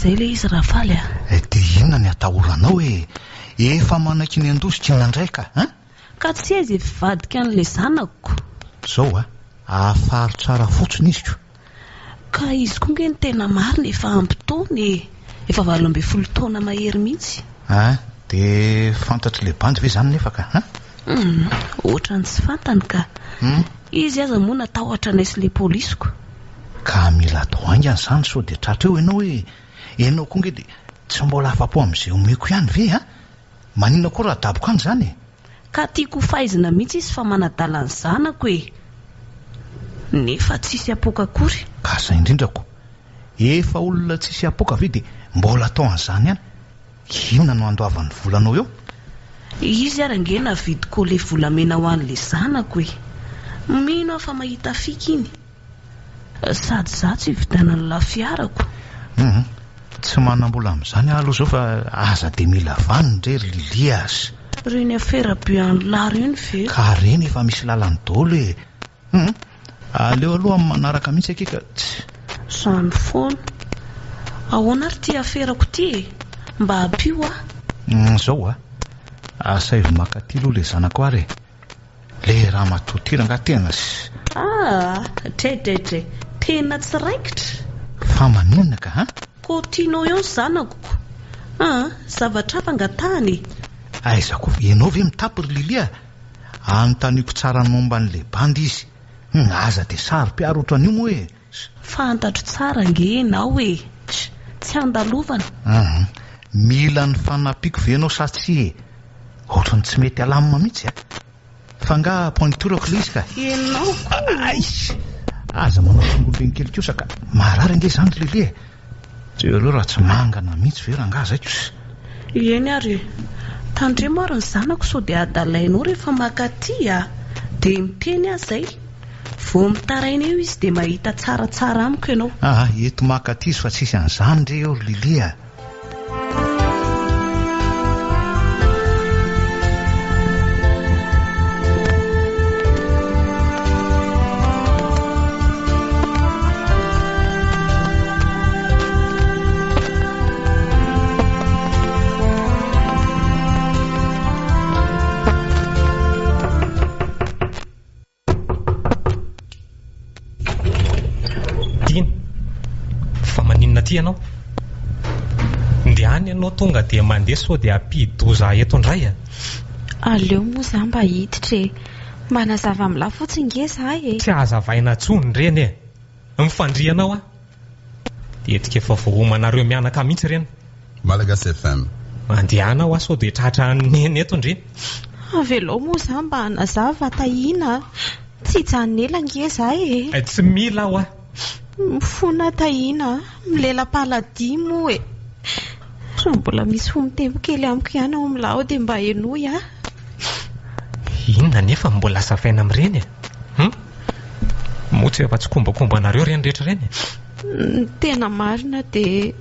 zay le izy raha faly dia inona ny atahoranao hoe efa manaky ny andositra inandraika ka tsy aiza evadika an'ilay zanako zao ahafary tsara fotsiny izy ka izy koa nge ny tena marina efa ampitaony efa 12 taona mahery mihitsy dia fantatry le bandy ve zany nefa ka ohatrany tsy fantany ka izy aza moa natahotra naisy le polisiko ka mila atao aingany zany sao dia tratra eo ianao hoe ianao koa nge dia tsy mbola afa-po amin'izay omeko ihany ve manina koa raha daboka any zany ka tiako fahaizina mihitsy izy fa manadalany zanako nefa tsisy apoka akory ka zay indrindrako efa olona tsisy apoka ve dia mbola atao an'izany ihany inona no andoavan'ny volanao eo izy arange navidiko le volamena ho an'le zanako mino aho fa mahita fika iny sady za tsy hividanany lafiarako tsy manambola amin'izany aloha zao fa aza dia mila vaniny ndrery Lilias reny afera Bianla reny ve ka reny efa misy lalany dolo aleo aloha amin'ny manaraka mihitsy akeka zany foana ahoana ary ty aferako ty mba ampio zao asaivo makaty aloha le zanako ary le raha matotira nga tena tre tena tsy raikitra fa maninona ka ko tianao eo ny zanakoko zavatra fangatahany aizako ianao ve mitapy ry Lilia anontaniako tsara ny momba n'le bandy izy aza dia sary-piaro ohatran'io moa fantatro tsara nge nao tsy andalovana mila ny fanapiako ve ianao sa tsy ohatrany tsy mety alamina mihitsy fa nga pointurako le izy ka ianao aza manao tongolony kely kosa ka marary ange zany Lilia tsy eo aloha raha tsy mangana mihitsy ve raha nga zay eny ary tandremo ary ny zanako sao dia adalainao rehefa makaty dia miteny zay vo mitaraina eo izy dia mahita tsaratsara amiko ianao eto makaty izy fa tsisy an'izany ndre eo Lilia ianao ndiany ianao tonga dia mandeha sao dia ampidoza eto indray aleo moa za mba hiditra manazava amin'la fotsiny nge zahay tsy azavaina tsony reny mifandrianao etika efa vohomanareo mianaka mihitsy reny Malagas FM mandehanao sao dia tratra neny eto ndre avelao moa za mba hanazava tahina tsy janela nge zahay tsy mila aho mifona tahina milela-paladi moa raha mbola misy fomitempo kely amiko ihany ao amin'lao dia mba henoy inona nefa mbola safaina amin'ireny moa tsy efa tsy kombakombanareo reny rehetra reny tena marina dia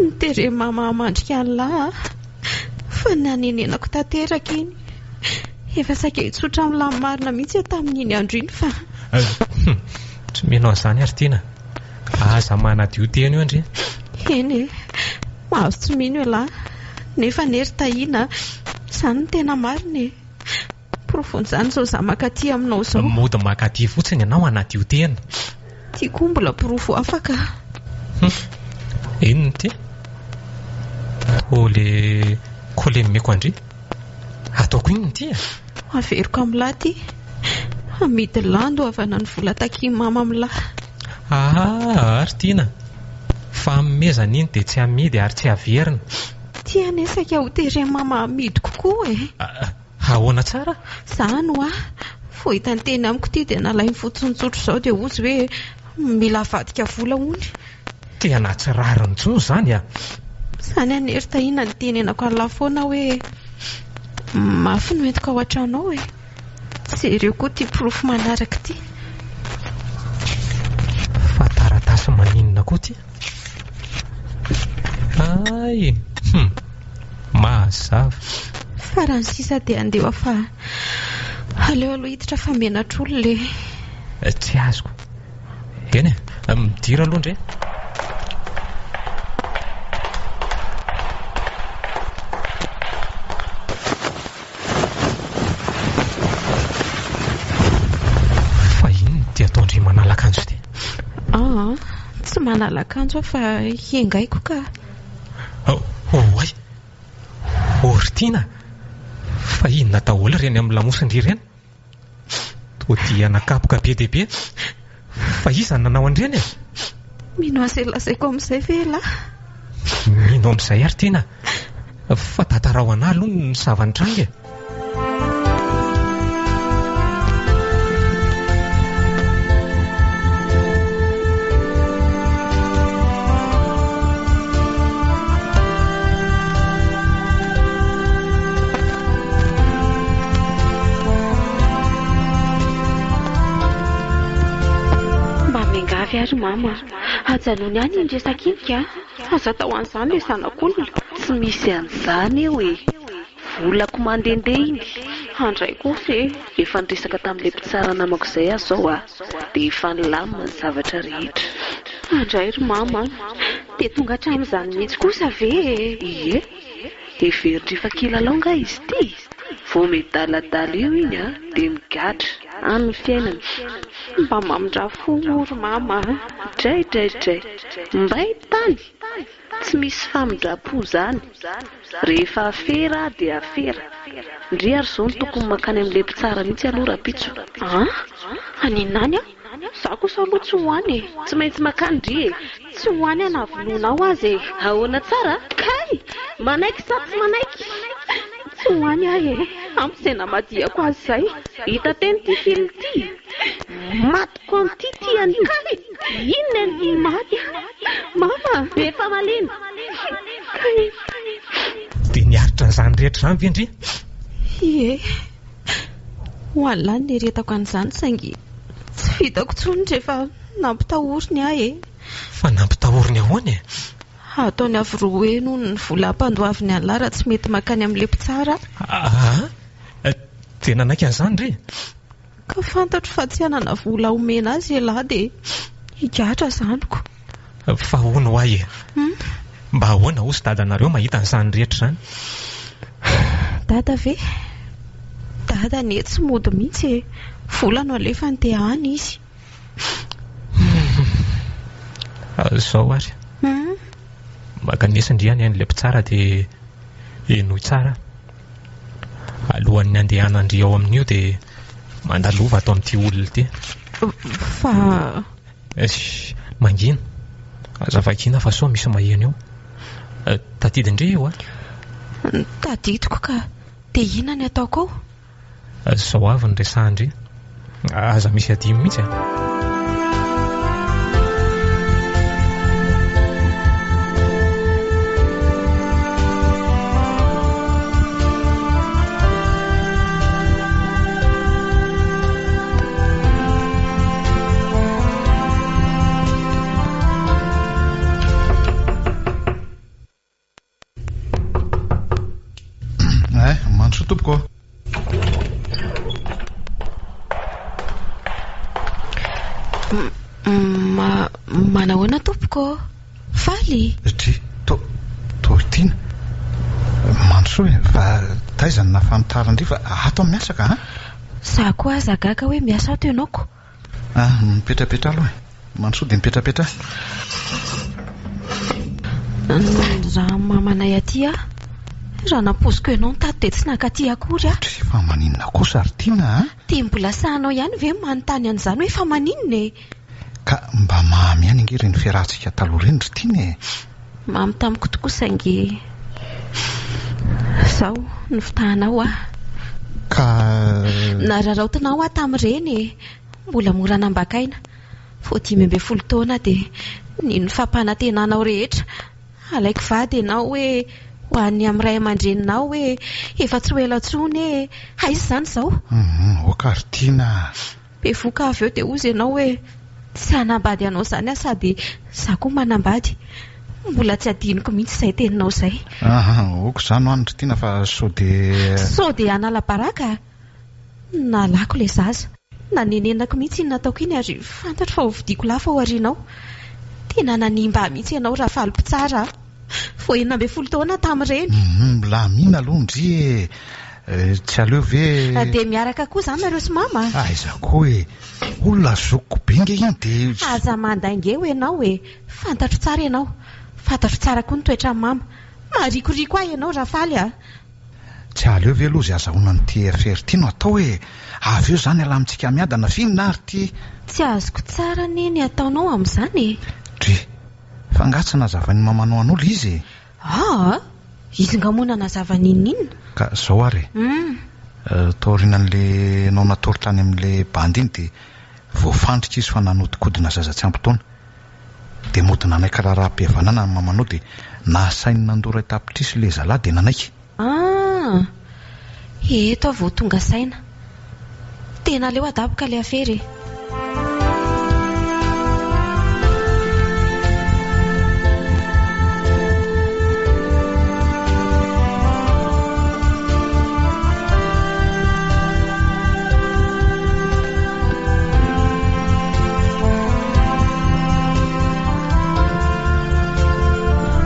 nitere mama mandrika an'lahy fa nanenenako tanteraka iny efa saika hitsotra amin'ny lahy marina mihitsy eo tamin'iny andro iny fa tsy mino an'izany ary tiana aza manadio teny io andre eny mahazo tsy mino eo lahy nefa nery tahina izany ny tena marina profon'izany zao za makaty aminao zao mody makaty fotsiny ianao anadio tena tia koa mbola profo afaka inony ty ko le meko andry ataoko inony ty averiko amin'lahy ty amidy lando avana ny vola taky mama amin'lahy ary tiana fa amezana iny dia tsy amidy ary tsy averina tia nesaka hotere mama amidy kokoa ahoana tsara zany vo hita ny teny amiko ty dia nalainy fotsontsotro izao dia ozy hoe mila avadika vola ony tena tsy rariny tsony zany zany anery tahina ny tenenako an'la foana hoe mafy no entiko ao an-tranao tsy ireo koa ty profo manaraka ty fa taratasy maninona koa ty ay mazava farany sisa dia andeha fa aleo aloha hiditra fa menatr'olo le tsy azoko eny midira aloha ndre manala akanjo fa hiangaiko ka. Oay, Ortina, fa inona daholo reny amin'ny lamosindry ireny? Toa dia nakapoka be dia be, fa iza nanao andreny e? Mino aselasaiko amin'izay vela. Mino amin'izay ary Tina, fa tatarao anahy aloha ny savan-trangy e. Ary mama, hajanony any indresakinika, aza tao an'izany le zanak'olona. Tsy misy an'izany eo e. Volako mandendeha iny. Handray kosa efa niresaka tamin'ilay mpitsara namako izay azao dia efa nilamina ny zavatra rehetra. Handray ry mama, dia tonga hatramin'izany mihitsy kosa ve? Ie, heveritra efa kilalao nga izy ity. Vao medaladala eo iny dia migatra any ny fiainany. Mba mamindrafo ry mama. Dray, mbay tany. Tsy misy famindrapo izany. Rehefa afera dia afera. Ndry ary izao ny tokony makany amin'ilay mpitsara mihitsy aloha rapitso. Aninany Za kosa aloha tsy hoany. Tsy maintsy makany ndry e. Tsy hoany anavononao azy. Ahoana tsara? Kay, manaiky sa tsy manaiky? Tsy hoany ahy amin'izay namadiako azy izay. Hita teny ty film ty. Maty quantity an'io. Inona ny maty? Mama, efa malina. Dia niaritra an'izany rehetra izany ve ndry? Ie. Hoalany eretako an'izany saingy tsy fitako tsony rehefa nampitahoriny ahy e. Fa nampitahoriny ahoana e? Ataony avy roa hoe noho ny vola ampandoaviny an'Lara tsy mety makany amin'ilay mpitsara. Tena naika an'izany re? Ka fantatro fa tsy hanana vola omena azy elahy dia higatra zaniko. Fa hono ahy e? Mba ahoana hozy dadanareo mahita an'izany rehetra izany? Dada ve? Dada ne tsy mody mihitsy e. Vola no alefa ny tehany izy. Zao ary. Maka nesindriany an'ilay mpitsara dia enoy tsara. Alohan'ny andehanandry ao amin'io dia mandalova atao amin'ity olona ity. Fa mangina. Azavakina fa soa misy maheno eo. Tatidindry io tadidiko ka dia inona ny ataoko ao? Zao avy ny resahindry. Aza misy adimy mihitsy Manso tompoko. Manahoana tompoko? Faly? Tortina. Manso e, fa taizany nafantarandry fa ato amin'ny miasa ka? Za koa zagaka hoe miasa ato ianaoko. Mipetrapetra aloha e. Manso dia mipetrapetra. Raha mamanay aty raha napoziko ianao nitady dia tsy nakaty akory fa maninona kosa Artina dia mbola sahanao ihany ve manontany an'izany hoe fa maninona e? Ka mba mamy ihany nge ireny fiarahantsika taloha ireny Artina e. Mamy tamiko tokoa saingy zao ny fitahanao ka nararaotinao tamin'ireny mbola mora nambakaina. Fao 15 taona dia ny fampanantenanao rehetra alaiko vady ianao hoe ho an'ny amin'ny ray aman-dreninao hoe efa tsy ho ela tsony aiza izany izao? Oka Artina. Be voka avy eo dia ozy ianao hoe tsy hanambady anao izany sady za koa manambady. Mbola tsy adiniko mihitsy izay teninao izay. Oko izany ho any Artina fa sao dia hanala baraka. Nalako ilay zaza. Nanenenako mihitsy iny nataoko iny ary fantatro fa hovidiako lafa ao aorianao. Tena nanimba mihitsy ianao raha falim-pitsara. Vao 12 taona tamin'ireny. Milamina aloha ndry e. Tsy aleo ve dia miaraka koa zany nareo sy mama. Aiza koa hoe olona zoko be nge iny dia aza mandainge ho ianao hoe fantatro tsara ianao, fantatro tsara koa ny toetra mama, marikoriko ahy ianao raha faly a. Tsy aleo ve aloha zay azahoana n'ity affaire ity no atao hoe avy eo zany ala amintsika miadana finina ary ty. Tsy azoko tsara ny ataonao amin'izany. Dry fa ngatsy nazava ny mamanao an'olo izy. Izy nga moa nazava ninina. Ka zao ary taorinan'le nao natory tany amin'le bandy iny dia voafandritra izy fa nanodikodina zaza tsy ampy taona dia mody nanaiky raharaha-pihavanana ny mamanao dia nasainy nandora tapitrisy le zalahy dia nanaiky. Eto avao tonga saina, tena leo adaboka le afery.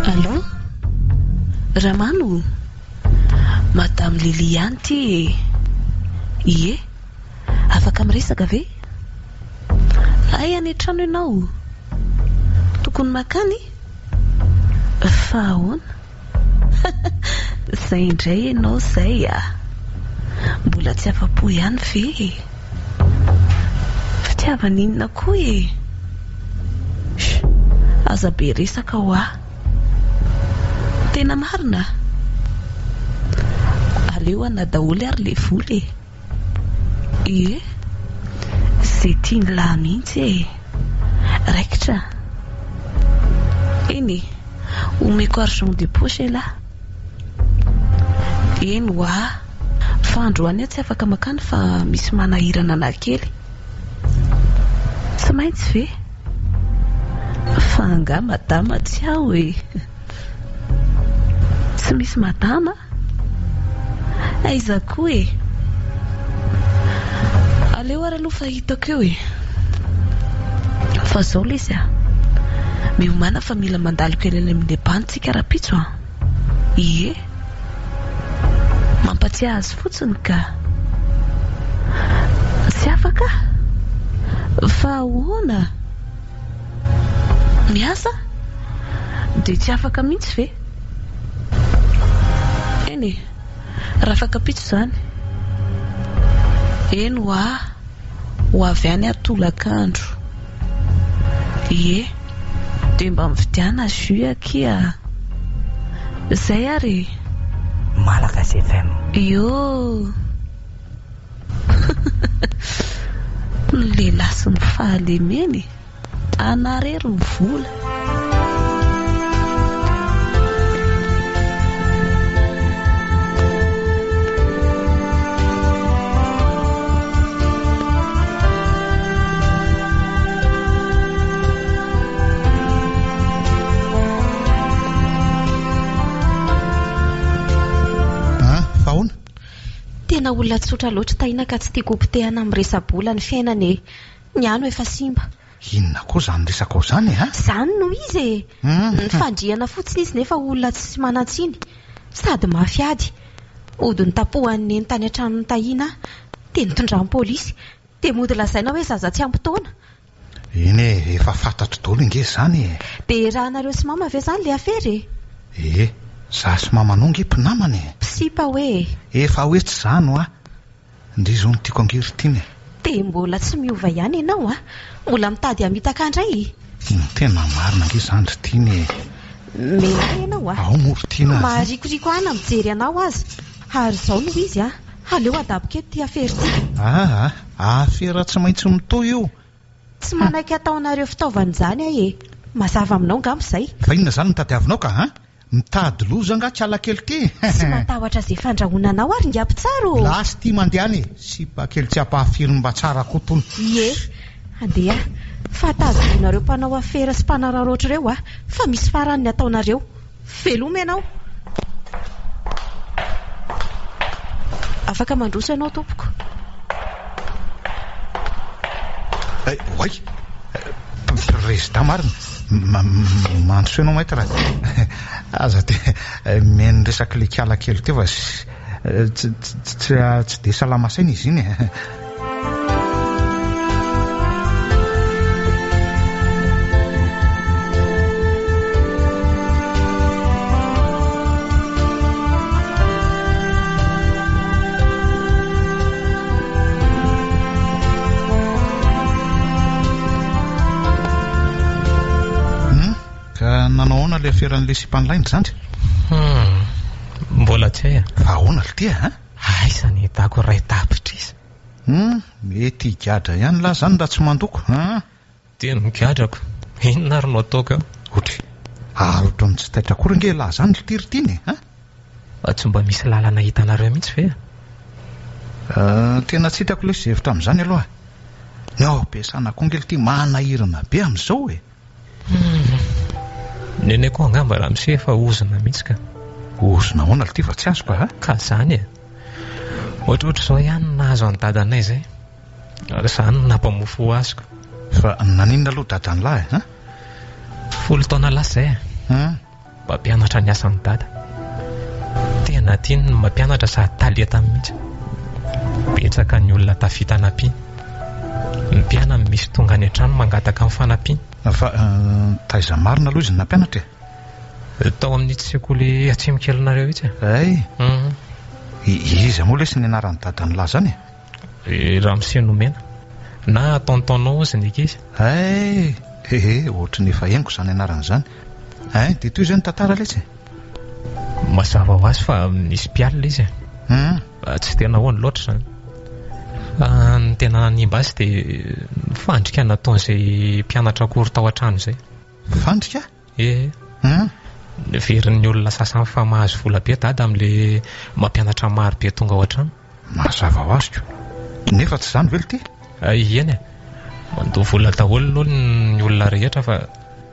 Allô, Ramano, Madame Liliane ty. Ie, afaka miresaka ve? Ay, any trano ianao tokony makany? Fa ahoana? Zay indray ianao zay mbola tsy afa-po ihany ve? Fitiavan'inona koa e? Aza be resaka ho aho. Tena marina. Aleo ana daholo ary le voly. Ie, zay tiany lahy mihitsy e. Raikitra. Eny, omeko argent de poche lahy. Eny hoa, fa androany tsy afaka makany fa misy manahirana anakely. Tsy maintsy ve? Fa anga madama tsy aho e. Tsy misy madama? Aiza koa e? Aleo ary aloha fa hitako eo e. Fa zao lesy miomana fa mila mandalo kely amin'ilay bantsika rapitso Ie, mampatsiahy azy fotsiny ka tsy afaka. Fa ahoana? Miasa? Dia tsy afaka mihitsy ve? Eny, raha afaka pitso zany. Eny ho avy any atolakandro. Ie, dia mba mividiana jus akia. Zay ary Malagasy FM. Yo. Lehilahy sy ny fahalemeny anarery ny vola. Tena olona tsotra loatra tahina ka tsy tiako pitehana amin'ny resa-bola ny fiainany. Ny ano efa simba. Inona koa zany resaka ao zany Zany no izy ny fandriana fotsiny izy nefa olona tsy manatsiny sady mafiady. Ody ny tapohan'ny ny tany an-trano ny tahina dia nitondran'ny polisy dia mody lazaina hoe zaza tsy ampy taona. Eny efa fantatro daholo inge zany Dia raha nareo sy mama ve zany le afery? Zaho sy mamanao nge mpinamany Psipa hoe efa hoe tsy zano ndrizo ny tiako angery tiny. Dia mbola tsy miova ihany ianao mbola mitady hamitaka indray. Tena marina nge zany ry tiny. Mena ianao ao moro tina. Marikoriko ana mijery anao azy. Ary zao no izy aleo adaboka eto ty afery ty. Afera tsy maintsy mito io. Tsy manaiky ataonareo fitaovana izany mazava aminao ngamba izay. Fa inona zany nitadiavinao ka mitady loza nga tsy ala kely ty. Tsy matahotra izay fandrahonanao ary ngiampy tsara lasy ty mandehany sipa kely tsy ampahafiry mba tsara kotony. Ie, andeha fa tazonareo mpanao afera sy mpanararoatra ireo fa misy farany ny ataonareo. Veloma ianao. Afaka mandroso ianao tompoko. Oay, président marina mandroso ianao maitra. Aza dia meny resaka le kiala kely teo fa tsy dia salama saina izy iny nanao ahoana le aferan'le sipanlainy zany mbola tsy hay ahoana le tia aisany hitako ray tapitra izy mety higadra ihany lahy zany raha tsy mandoko dia migadrako inona ry no ataoko eo ohatra arotra ny tsy taitra kory nge lahy zany le tiritiny tsy mba misy lalana hitanareo mihitsy ve tena tsy hitako le sy hevitra amin'izany aloha ny ampiasana koa nge le tia manahirana be amin'izao neny koa angamba raha misy efa ozona mihitsy ka ozona hoana le tia fa tsy azoko ka zany ohatrohatra izao ihany nahazo any dadanay zay ary izany nampamofo azoko fa naninona aloha dadan'ny lahy 10 taona lasa zay mampianatra ny asan'ny dada tena tiany ny mampianatra sady taleta mihitsy betsaka ny olona tafitana pi ny mpiana misy tonga any an-trano mangataka amin'ny fanampiana fa taiza marina aloha izy nampianatra tao amin'ny sekoly atsimikelinareo itsy izy moa le sy ny anaran'ny dadan'ny lahy zany raha misenomena na tontonao izy ny izy ohatra ny efa henoko zany anaran'izany dia toy izay ny tantara letsy mazava ho azy fa misy mpialina izy tsy tena hoany loatra zany ny tena nanimba azy dia fandrika nataon'izay mpianatra kory tao an-trano izay fandrika verin'ny olona sasany fa mahazo vola be dada amin'le mampianatra maro be tonga ao an-trano mazava ho azy ko nefa tsy zany ve le ty eny mandoa vola daholo aloha ny olona rehetra fa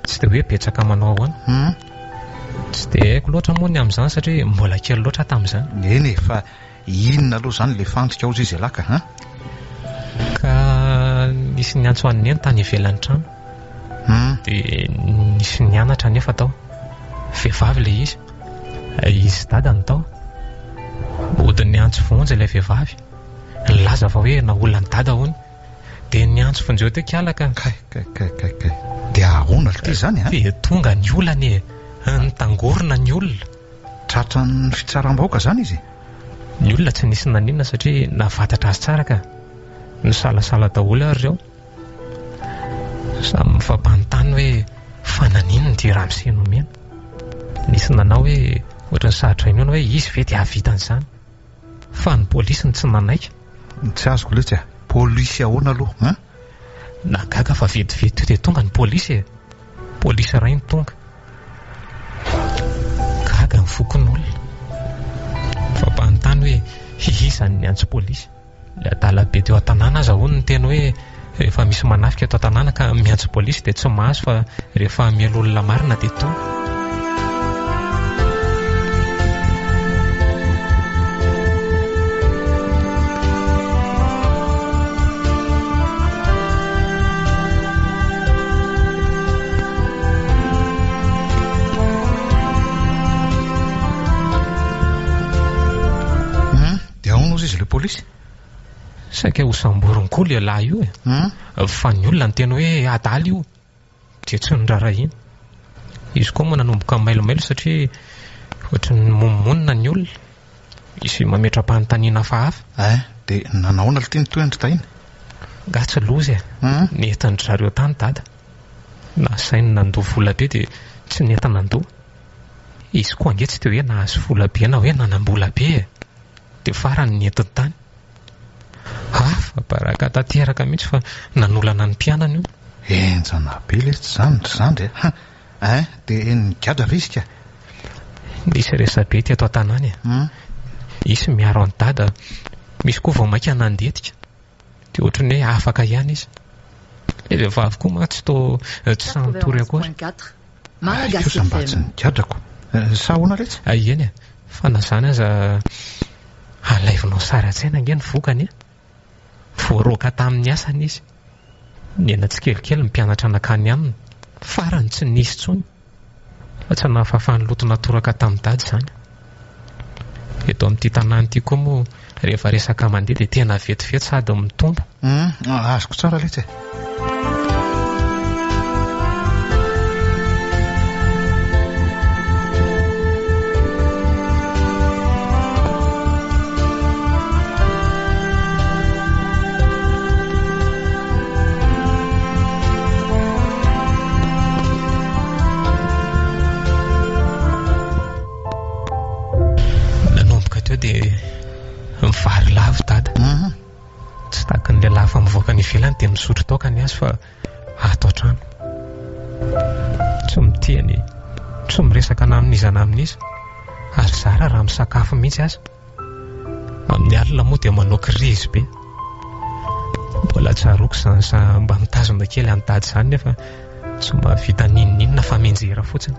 tsy dia hoe betsaka manao ahoana tsy dia haiko loatra moa ny amin'izany satria mbola kely loatra tamin'izany eny fa inona aloha zany le fandrika ozy izy alaka ka nisy ny antso an'ny eny tany ivelan'ny trano dia nisy nianatra nefa tao vehivavy le izy dada ny tao odiny antso vonjy ilay vehivavy nilaza fa hoe na olona ny dada hony dia ny antso vonjeo teo kialaka dia ahoana le ty zany dia tonga ny olany nitangorona ny olona tratra ny fitsaram-bahoaka zany izy ny olona tsy nisy naninona satria navatatra azy tsara ka nisalasala daholo ary reo samy mifampanontany hoe fa naninona dia raha misenomena nisy nanao hoe ohatra ny sahatra iny hoe izy ve dia havitan'izany fa ny polisy ny tsy nanaika tsy azoko letsy polisy ahoana aloha nagaga fa vetivety io dia tonga ny polisy ray ny tonga gaga ny fokony olona fampanontany hoe izany ny antso polisy le adalabe teo an-tanàna aza hono ny teny hoe rehefa misy manafika eto an-tanàna ka miantso polisy dia tsy mahazo fa rehefa mielo olona marina dia tonga izy le polisy saika ho samborony-koa le lahy io fa ny olona ny teny hoe adaly io dia tsy nirarahina izy koa moa nanomboka mailomailo satria ohatra ny momonina ny olona izy mametram-panontaniana hafahafa dia nanahoana le teny toendry tahiny gatsy lozy netandry zareo tany dada na sainy nandoa vola be dia tsy neta nandoa izy koa ange tsy teo hoe nahazo vola be na hoe nanam-bola be dia farany netiny tany fa baraka tanteraka mihitsy fa nanolana ny mpianana io enjana be le tsy zandry dia nigadra ve izy ka nisy resabe ty ato an-tanàny isy miaro any dada misy koa vao maika nandetika dia ohatra ny hoe afaka ihany izy le vehivavy koa ma tsy tsy sanytory akory kosa mba tsy nigadrako sa hoana retsy eny fa na zany aza alaivinao sara tsaina nge ny vokany voaroaka tamin'ny asany izy nena tsy kelikely ny mpianatra anakany aminy farany tsy nisy tsony fa tsy nahafahafahany loto natoraka tamin'ny dady zany eto amin'ity tanàna ity koa moa rehefa resaka mandeha dia tena vetivety sady mitombo. Azoko tsara letsy. Dia mivary lavo dada. Tsy tahaka n'ilay lava mivoaka ny ivelany dia misotro taokany azy fa ato an-trano tsy mitiany, tsy miresaka na amin'iza na amin'iza ary zara raha misakafo mihitsy aza. Amin'ny alina moa dia manao krizy be. Mbola tsaroako izany sa mba mitazona kely an-tady izany nefa tsy mahavita ninninona fa menjera fotsiny.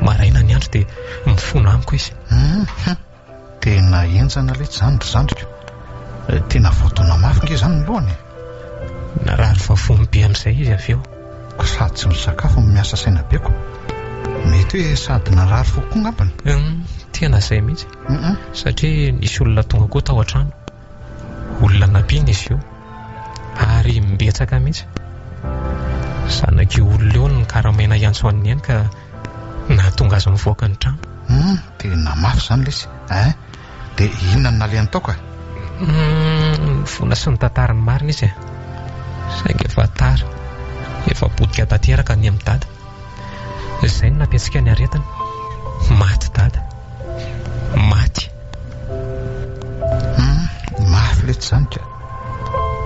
Maraina ny andro dia mifono amiko izy. Tena enjana letsy zany ry zandriko. Tena voataona mafy nge zany ny lohany. Narary vavony be amin'izay izy avy eo. Sady tsy misakafo miasa saina beko. Mety hoe sady narary fo koa ngambany. Tena izay mihitsy. Satria nisy olona tonga koa tao an-trano. Olona nampiana izy io ary mbetsaka mihitsy. Zanak'io olona eo ny karamaina iantso an'ny eny ka nahatonga azy mivoaka ny trano. Tena mafy zany lesy. Dia inona ny nalehany tao ka? Vona sy ny tantarany marina izy. Saingy efa tara, efa bodika tanteraka ny amin'ny dada. Izay no nampetsika ny aretiny. Maty dada, maty. Mafy letsy zany ka.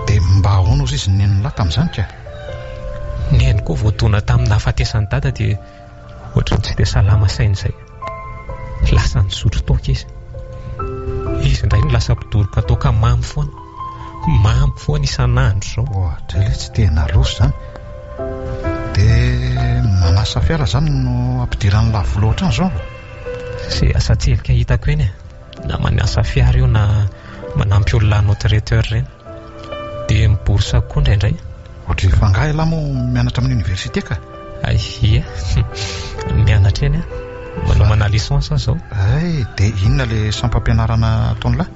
Dia mba ahoana ozy izy neny lahy tamin'izany ka? Neny koa voadona tamin'ny hafatesany dada dia ohatrany tsy dia salama saina izay. Lasa nisotro toaka izy. Izy indray no lasa mpidoroka toaka mamy foana isan'andro zao. Dray letsy tena roso zany. Dia manasa fiara zany no ampidirany lavo loatra zao. Izay asa tsevika hitako eny na manasa fiara io na manampy olona anotireteur ireny. Dia miborsa koa indraindray. Ohatry fangahy lahy moa mianatra amin'ny oniversite ka? Ia, mianatra eny manomana lisansa zao. Dia inona le sampam-pianarana ataon'lahy?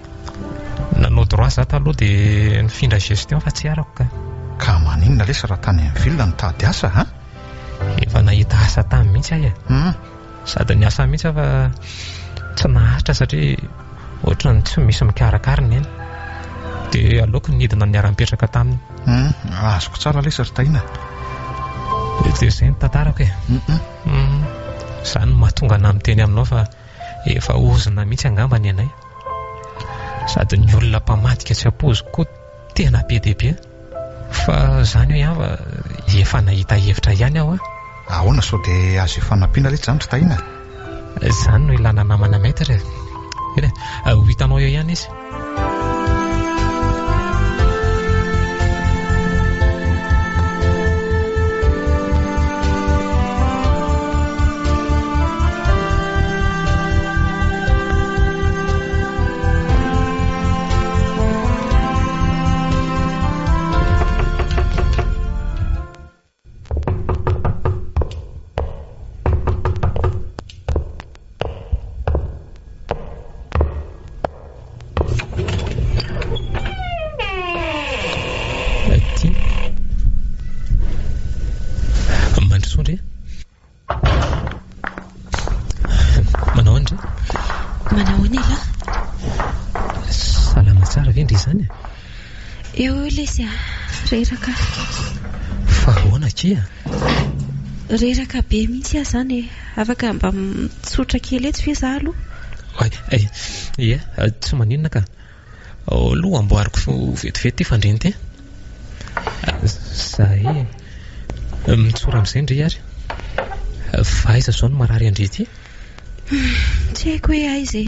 Nanao droit za taloha dia nifindra gestion fa tsy arako ka. Ka maninona lesy raha tany amin'ny vilona ny tady asa ha? Efa nahita asa tamy mihitsy ahy. Sady ny asa mihitsy fa tsy naharitra satria ohatrany tsy misy mikarakara ny eny. Dia aleoko nidina ny ara-mipetraka taminy. Azoko tsara lesy ry tahina. Dia izay ny tantarako izany mahatonga na miteny aminao fa efa ozina mihitsy angamba ny anay. Sady ny olona mpamadika tsy ampozy koa tena be dia be. Fa izany hoe ihany fa efa nahita hevitra ihany aho. Ahoana sao dia azo efa nampiana letsy zany ry tahina? Izany no ilana namana maître. Ho hitanao eo ihany izy. Eo lesy reraka. Fa ahoana kia? Reraka be mihitsy aho zany. Afaka mba mitsotra kely etsy ve za aloha? Ia, tsy maninona ka. Aloha amboariko vetivety fandreny ty. Zay mitsora amin'izay ndry ary. Faiza zao no marary andry ty? Tsy haiko hoe aiza.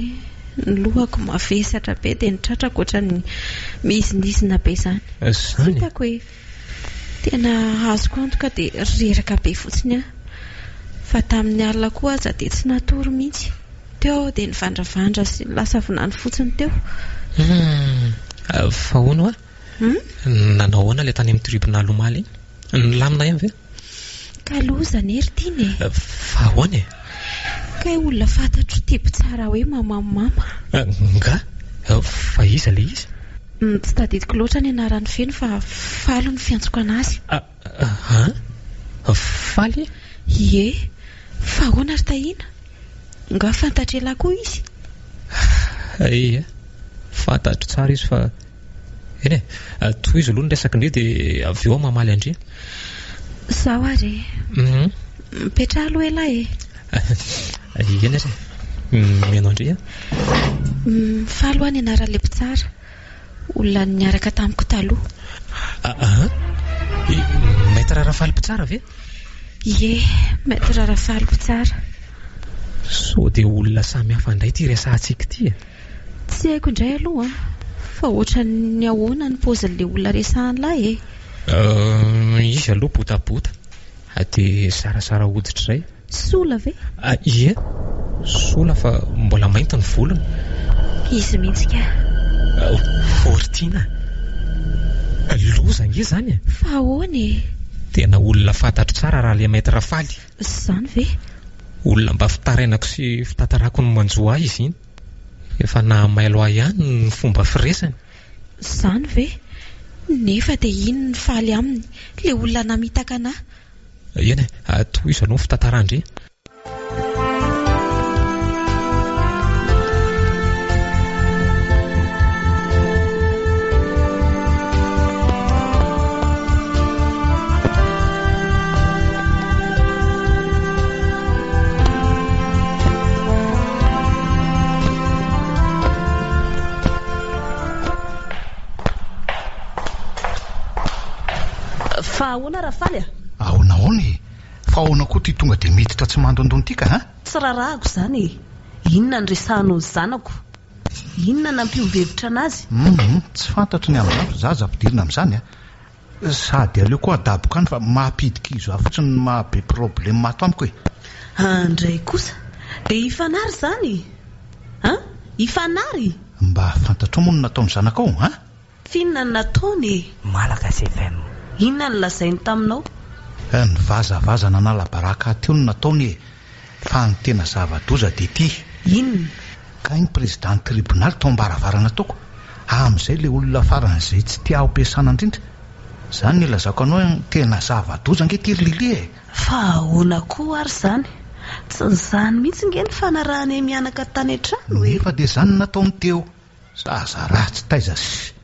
Ny lohako mavesatra be dia nitratrako ohatrany mizindizina be zany. Hitako hoe tena azoko antoka dia reraka be fotsiny aho. Fa tamin'ny alina koa aza dia tsy natory mihitsy. Teo dia nivandravandra sy lasa vonany fotsiny teo. Fa hono nanao ahoana ilay tany amin'ny tribunal omaly iny? Nilamina ihany ve? Ka lozana ery ity ne. Fa ahoana? kay olona fantatro tipo tsara hoe mama. Nga fa iza le izy? Tsy tadidiko loatra ny anaran'ny feno fa Falo ny fiantsoko anazy. Faly? Ie, fa ahoana ry tahina? Nga fantatry ela koa izy? Iya, fantatro tsara izy fa eny toy izy aloha ny resaka indray dia avy eo mamaly andria. Zaho ary mipetraha aloha ela e. Eny ary mianao andria? Falo any anaran'ilay mpitsara, olona niaraka tamiko taloha. Maître Rafaly Mpitsara ve? Ie, Maître Rafaly Mpitsara. So dia olona samy hafa indray ty resahantsika ty. Tsy haiko indray aloha, fa ohatra ny ahoana ny paozin'ilay olona resahan'lahy e. Izy aloha botabota, dia sarasara hoditra izay. Sola ve? Ie, sola fa mbola mainty ny volony. Izy mihitsy ka. Fortina. Loza nge zany e. Fa ahoana e? Tena olona fantatro tsara raha le Maître Rafaly. Zany ve? Olona mba fitarainako sy fitantarako ny manjoa izy iny. Efa nahamailo ahy ihany ny fomba firesany. Zany ve? Nefa dia iny ny faly aminy, le olona namitaka anahy. Eny toy izy aloha ny fitantarandre. Fa ahoana Rafaly? Ahoana fa ahoana koa ty tonga dia miditra tsy mandondony tika ha? Tsy rarahako zany e. Inona ny resahanao zanako? Inona nampiovevitra anazy? Tsy fantatro ny amin'andro za ampidirina amin'izany sady aleo koa adaboka any fa mahampidika izy fotsiny mahabe problème ato amiko e. Andray kosa dia ifanary zany ifanary? Mba fantatro moa no nataony zanakao ha? Finona ny nataony? Malagasy FM. Inona ny lazainy taminao? Ny vazavazana nalabaraka teo no nataony e. Fa ny tena zava-doza dia ty. Inona? Ka iny président tribunal tao ambaravarana ataoko. Amin'izay le olona faran'izay tsy tia ampiasana indrindra. Zany ny lazako anao tena zava-doza nge ty lili e. Fa ahoana koa ary zany? Tsy nizany mihitsy nge ny fanarahany mianaka tany an-trano e. Efa dia zany nataony teo. Zaza ratsy taiza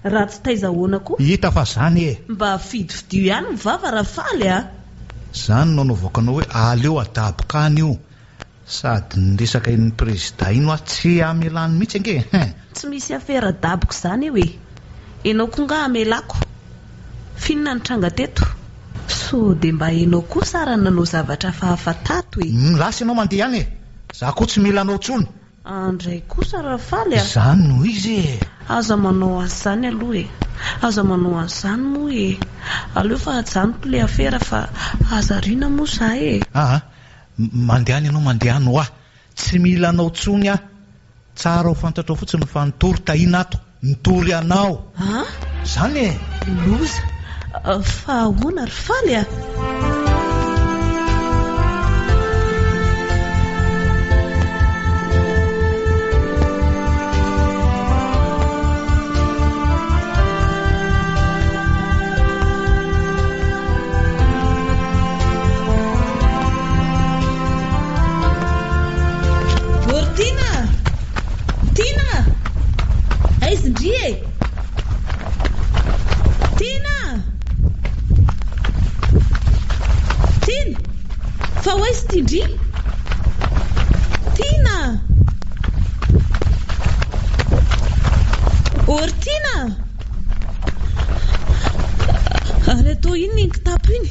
ratsy taiza ahoana koa? Hita fa zany e. Mba fidifidio ihany mivava Rafaly Zany no navoakanao hoe aleo adaboka any io. Sady ny resaka iny président ino tsy amelany mihitsy ange. Tsy misy afera daboka zany eo e. Enao koa nga amelako. Finona ny tranga teto? So dia mba enao koa sara nanao zavatra fahafatato e. Lasa ianao mandeha any e. Za koa tsy mila anao tsony. Andray kosa Rafaly Zany no izy e. Aza manao an'izany aloha e. Aza manao an'izany moa e. Aleo fa ajanoko le afera fa azariana moa za e. Mandeha any ianao mandeha any ho tsy mila anao tsony tsara ho fantatrao fotsiny fa nitory tahina ato nitory anao. Zany e. Loza fa ahoana Rafaly fa hoaizy tindry Tina ory Tina ary atao iny ny kitapo iny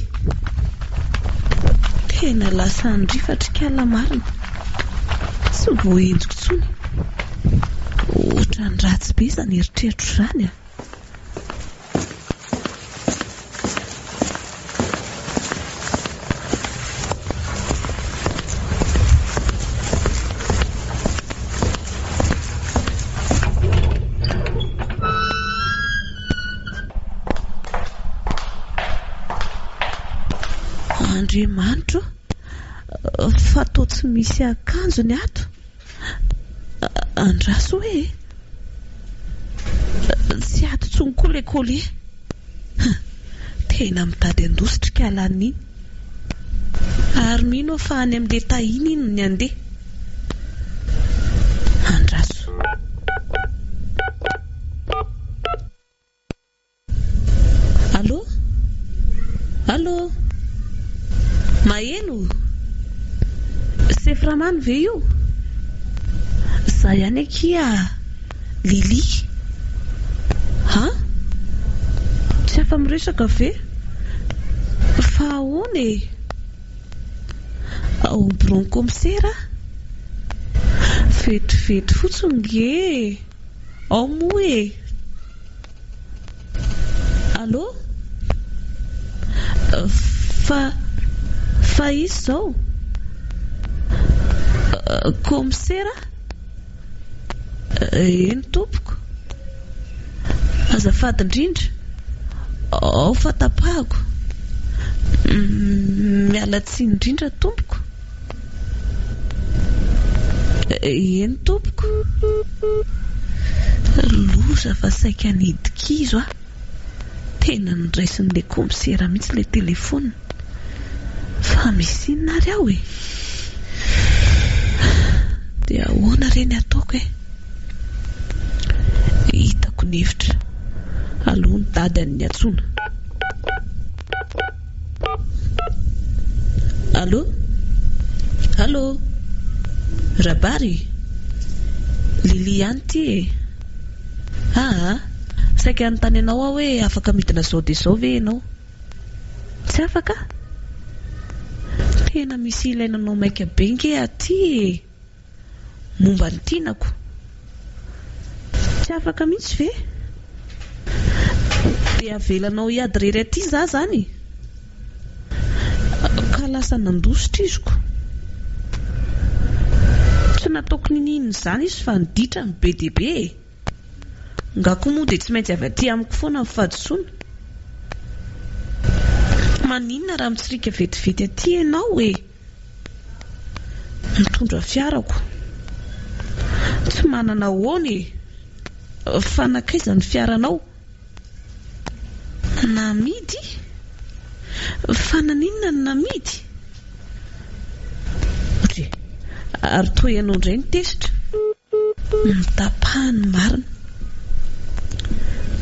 tena lasa ndrifatra kala marina tsy voaenjiko tsony ohatra ny ratsy be izany eritreritro izany Andriamanitro fa tô tsy misy akanjo ny ato. Andraso hoe tsy ato tsony koa le colie. Tena mitady andosotrika alan'iny. Ary mino fa any amin'le tahiny iny ny andeha. Andraso. Allô? Allô? Mahelo? Seframano ve io? Za ihany akia Lily. Ha? Tsy afa miresaka ve? Fa ahoana e? Ao bronkomsera? Vetivety fotsiny nge. Ao moa e. Allô? Fa izy zao? Komsera? Eny tompoko. Azafady indrindra. Ao fatapahako. Miala tsiny indrindra tompoko. Eny tompoko. Loza fa saika nidikizo a. Tena niraisin'le komsera mihitsy le telefona. Fa misy inona ary aho e? Dia ahoana reny ataoko e? Hitako nevitra. Allo ny dadany ny atsona. Allô? Allô? Rabary? Lily ihany ty e. Saika anontany anao aho hoe afaka midina zao dia zao ve ianao? Tsy afaka? Tena misy ilainanao maika be nge aty e. Momba ny tinako. Tsy afaka mihitsy ve? Dia avelanao hiady rery aty za zany. Ka lasa nandositra iziko. Tsy nataoko ninino zany izy fa niditra ny be dia be. Ngako moa dia tsy maintsy avy aty amiko foana mifadisona. Maninona raha mitsirika vetivety aty ianao e? Mitondra fiarako. Tsy manana hoany e. Fanakaiza ny fiaranao? Namidy? Fananinona ny namidy? Ary toy ianao indray ny tesitra. Mitapahany marina.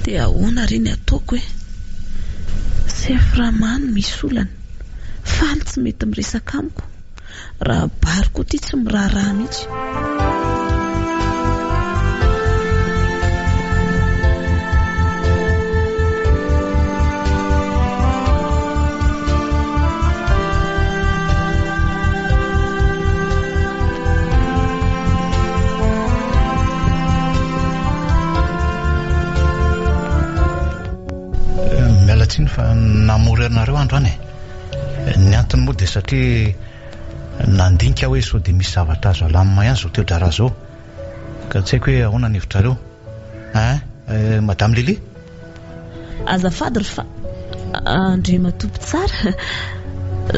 Dia ahoana reny ataoko e? Seframano misy olana. Faly tsy mety miresaka amiko. Raha bariko ty tsy miraharaha mihitsy. Tsiny fa namory anareo androany. Ny antony moa dia satria nandinika hoe sao dia misy zavatra azo alamina ihany zao teodrara zao. Ka tsy haiko hoe ahoana ny hevitrareo. Madame Lily? Azafady fa andre matopo tsara.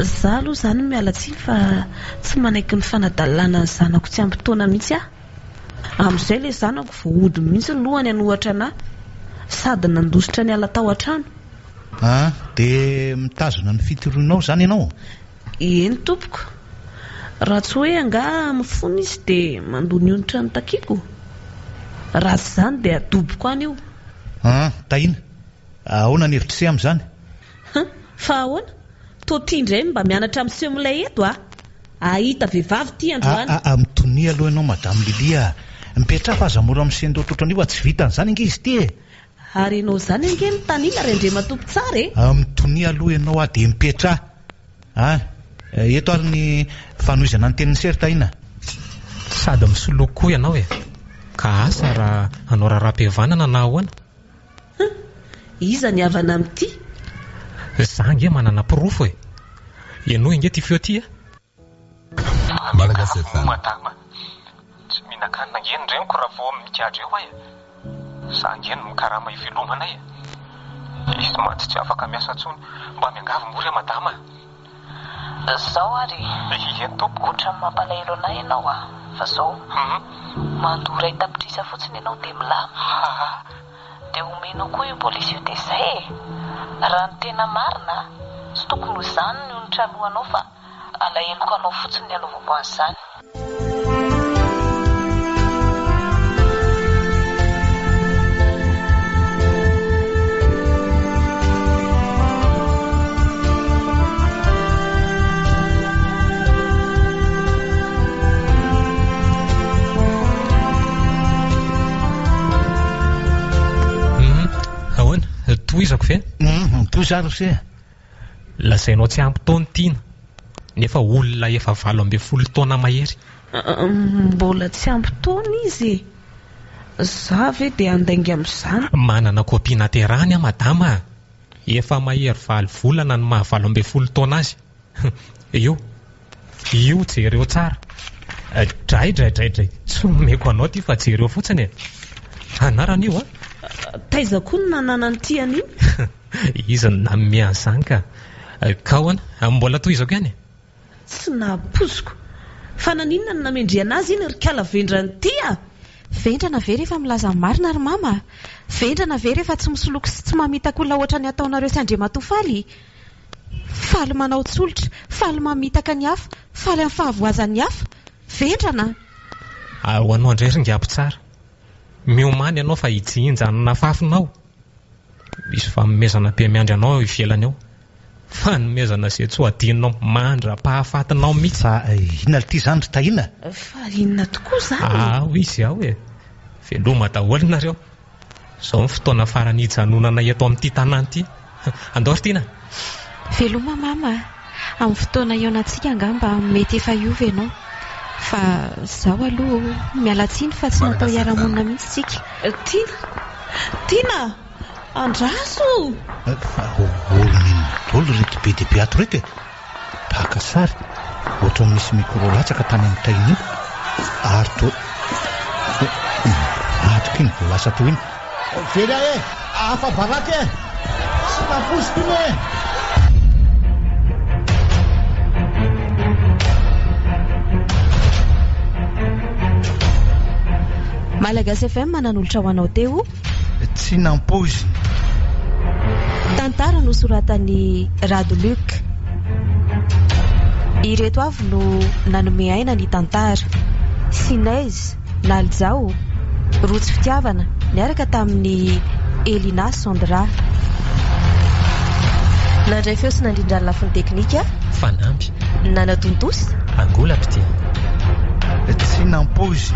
Za aloha zany miala tsiny fa tsy manaiky ny fanadalana ny zanako tsy ampitoana mihitsy aho. Amin'izay le zanako voahody mihitsy ny lohany anohatra anahy. Sady nandositra ny ala tao an-trano. Dia mitazona ny fitoroinao zany ianao? Eny tompoko. Raha tsy hoe anga mifona izy dia mandony onitra ny takiako. Raha tsy zany dia adoboko any io. Tahina. Ahoana ny hevitra sy amin'izany? Fa ahoana? Totindray mba mianatra amin'ny semoilay eto ahita vehivavy ty androany. Mitony aloha ianao Madame Lily. Mipetra fa aza mora amin'ny sendototraniva tsy vitan'izany nge izy ty e. Ary ianao zany ange ny tanina rendre matopo tsara e. Mitony aloha ianao dia mipetra. Eto ary ny fanoizana ny tenin'ny sery tahina. Sady misoloako koa ianao e. Ka asa raha anao raharaham-pihavanana na ahoana? Iza ny havana amin'ity? Za nge manana pirofo e. Ianao inge ty feo ty e. Malagasy FM. Madama, tsy mihinan-kanina nge ny reniko raha vao mikadro eo e. Za nge ny mikarama ivelomanay e. Izy maty tsy afaka miasa tsony mba miangavy mory e madama. Zao ary ohatran'ny mampalahelo anay ianao fa zao mandora tapitrisa fotsiny ianao dia milama dia omenao koa io polisy io dia izay raha ny tena marina tsy tokony ho izany ny onitra alohanao fa alaheloko anao fotsiny ny anaovako an'izany. Toizako fe? Toizaro se. Lazainao tsy ampy taona tiana nefa olona efa 12 taona mahery. Mbola tsy ampy taona izy. Za ve dia andainga amin'izany. Manana kopia naterahany madama. Efa mahery 7 volana ny maha 12 taona azy. Io jereo tsara. Dray. Tsy omeko anao ty fa jereo fotsiny. Anarany io Taiza koa ny nanana ny tiany iny. Izy nanome an'izany ka. Kaoana mbola toizako ihany. Tsy napoziko. Fa naninona ny namendriana azy iny rikala vendrany tia. Vendrana ve rehefa milaza marina ry mama? Vendrana ve rehefa tsy misoloky sy tsy mamitaka olona ohatra ny ataonareo sy Andriamatofaly? Faly manao tsolotra, faly mamitaka ny hafa, faly amin'ny fahavoazan'ny hafa. Vendrana. Ho anao indray ringapo tsara. Miomany ianao fa hijinjanona fafinao. Misy famomezana be miandry anao ivelany ao. Fa nomezana izay tsy ho adinonao mandra-pahafatinao mihitsy. Inona ty izany ry tahina? Fa inona tokoa izany? Izy aho veloma daholo nareo. Izao ny fotoana farany hijanonana eto amin'ity tanàna ity. Andao ry Tina. Veloma mama. Amin'ny fotoana ionantsika angamba mety efa iova ianao. Fa zaho aloha miala tsiny fa tsy natao hiara-monina mihitsy tsika. Tina, andraso. Olona dolo reto be dia be ato reto paka sary ohatra misy mikro latsaka tany amin'ny tainy iny ary to atrika iny voalasa to iny. Vela afa baraka sy napoziko iny Malagasy FM manan'olotra ho anao teo. Tsy nampozy. Tantara no soratan'ny Radoluc. Ireto avy no nanome aina ny tantara. Sinez, Nalzao, Rotsy fitiavana niaraka tamin'ny Elina Sondra. Nandray feo sy nandrindra ny lafiny teknika Fanampy Nanatontosa Angola pity. Tsy nampozy.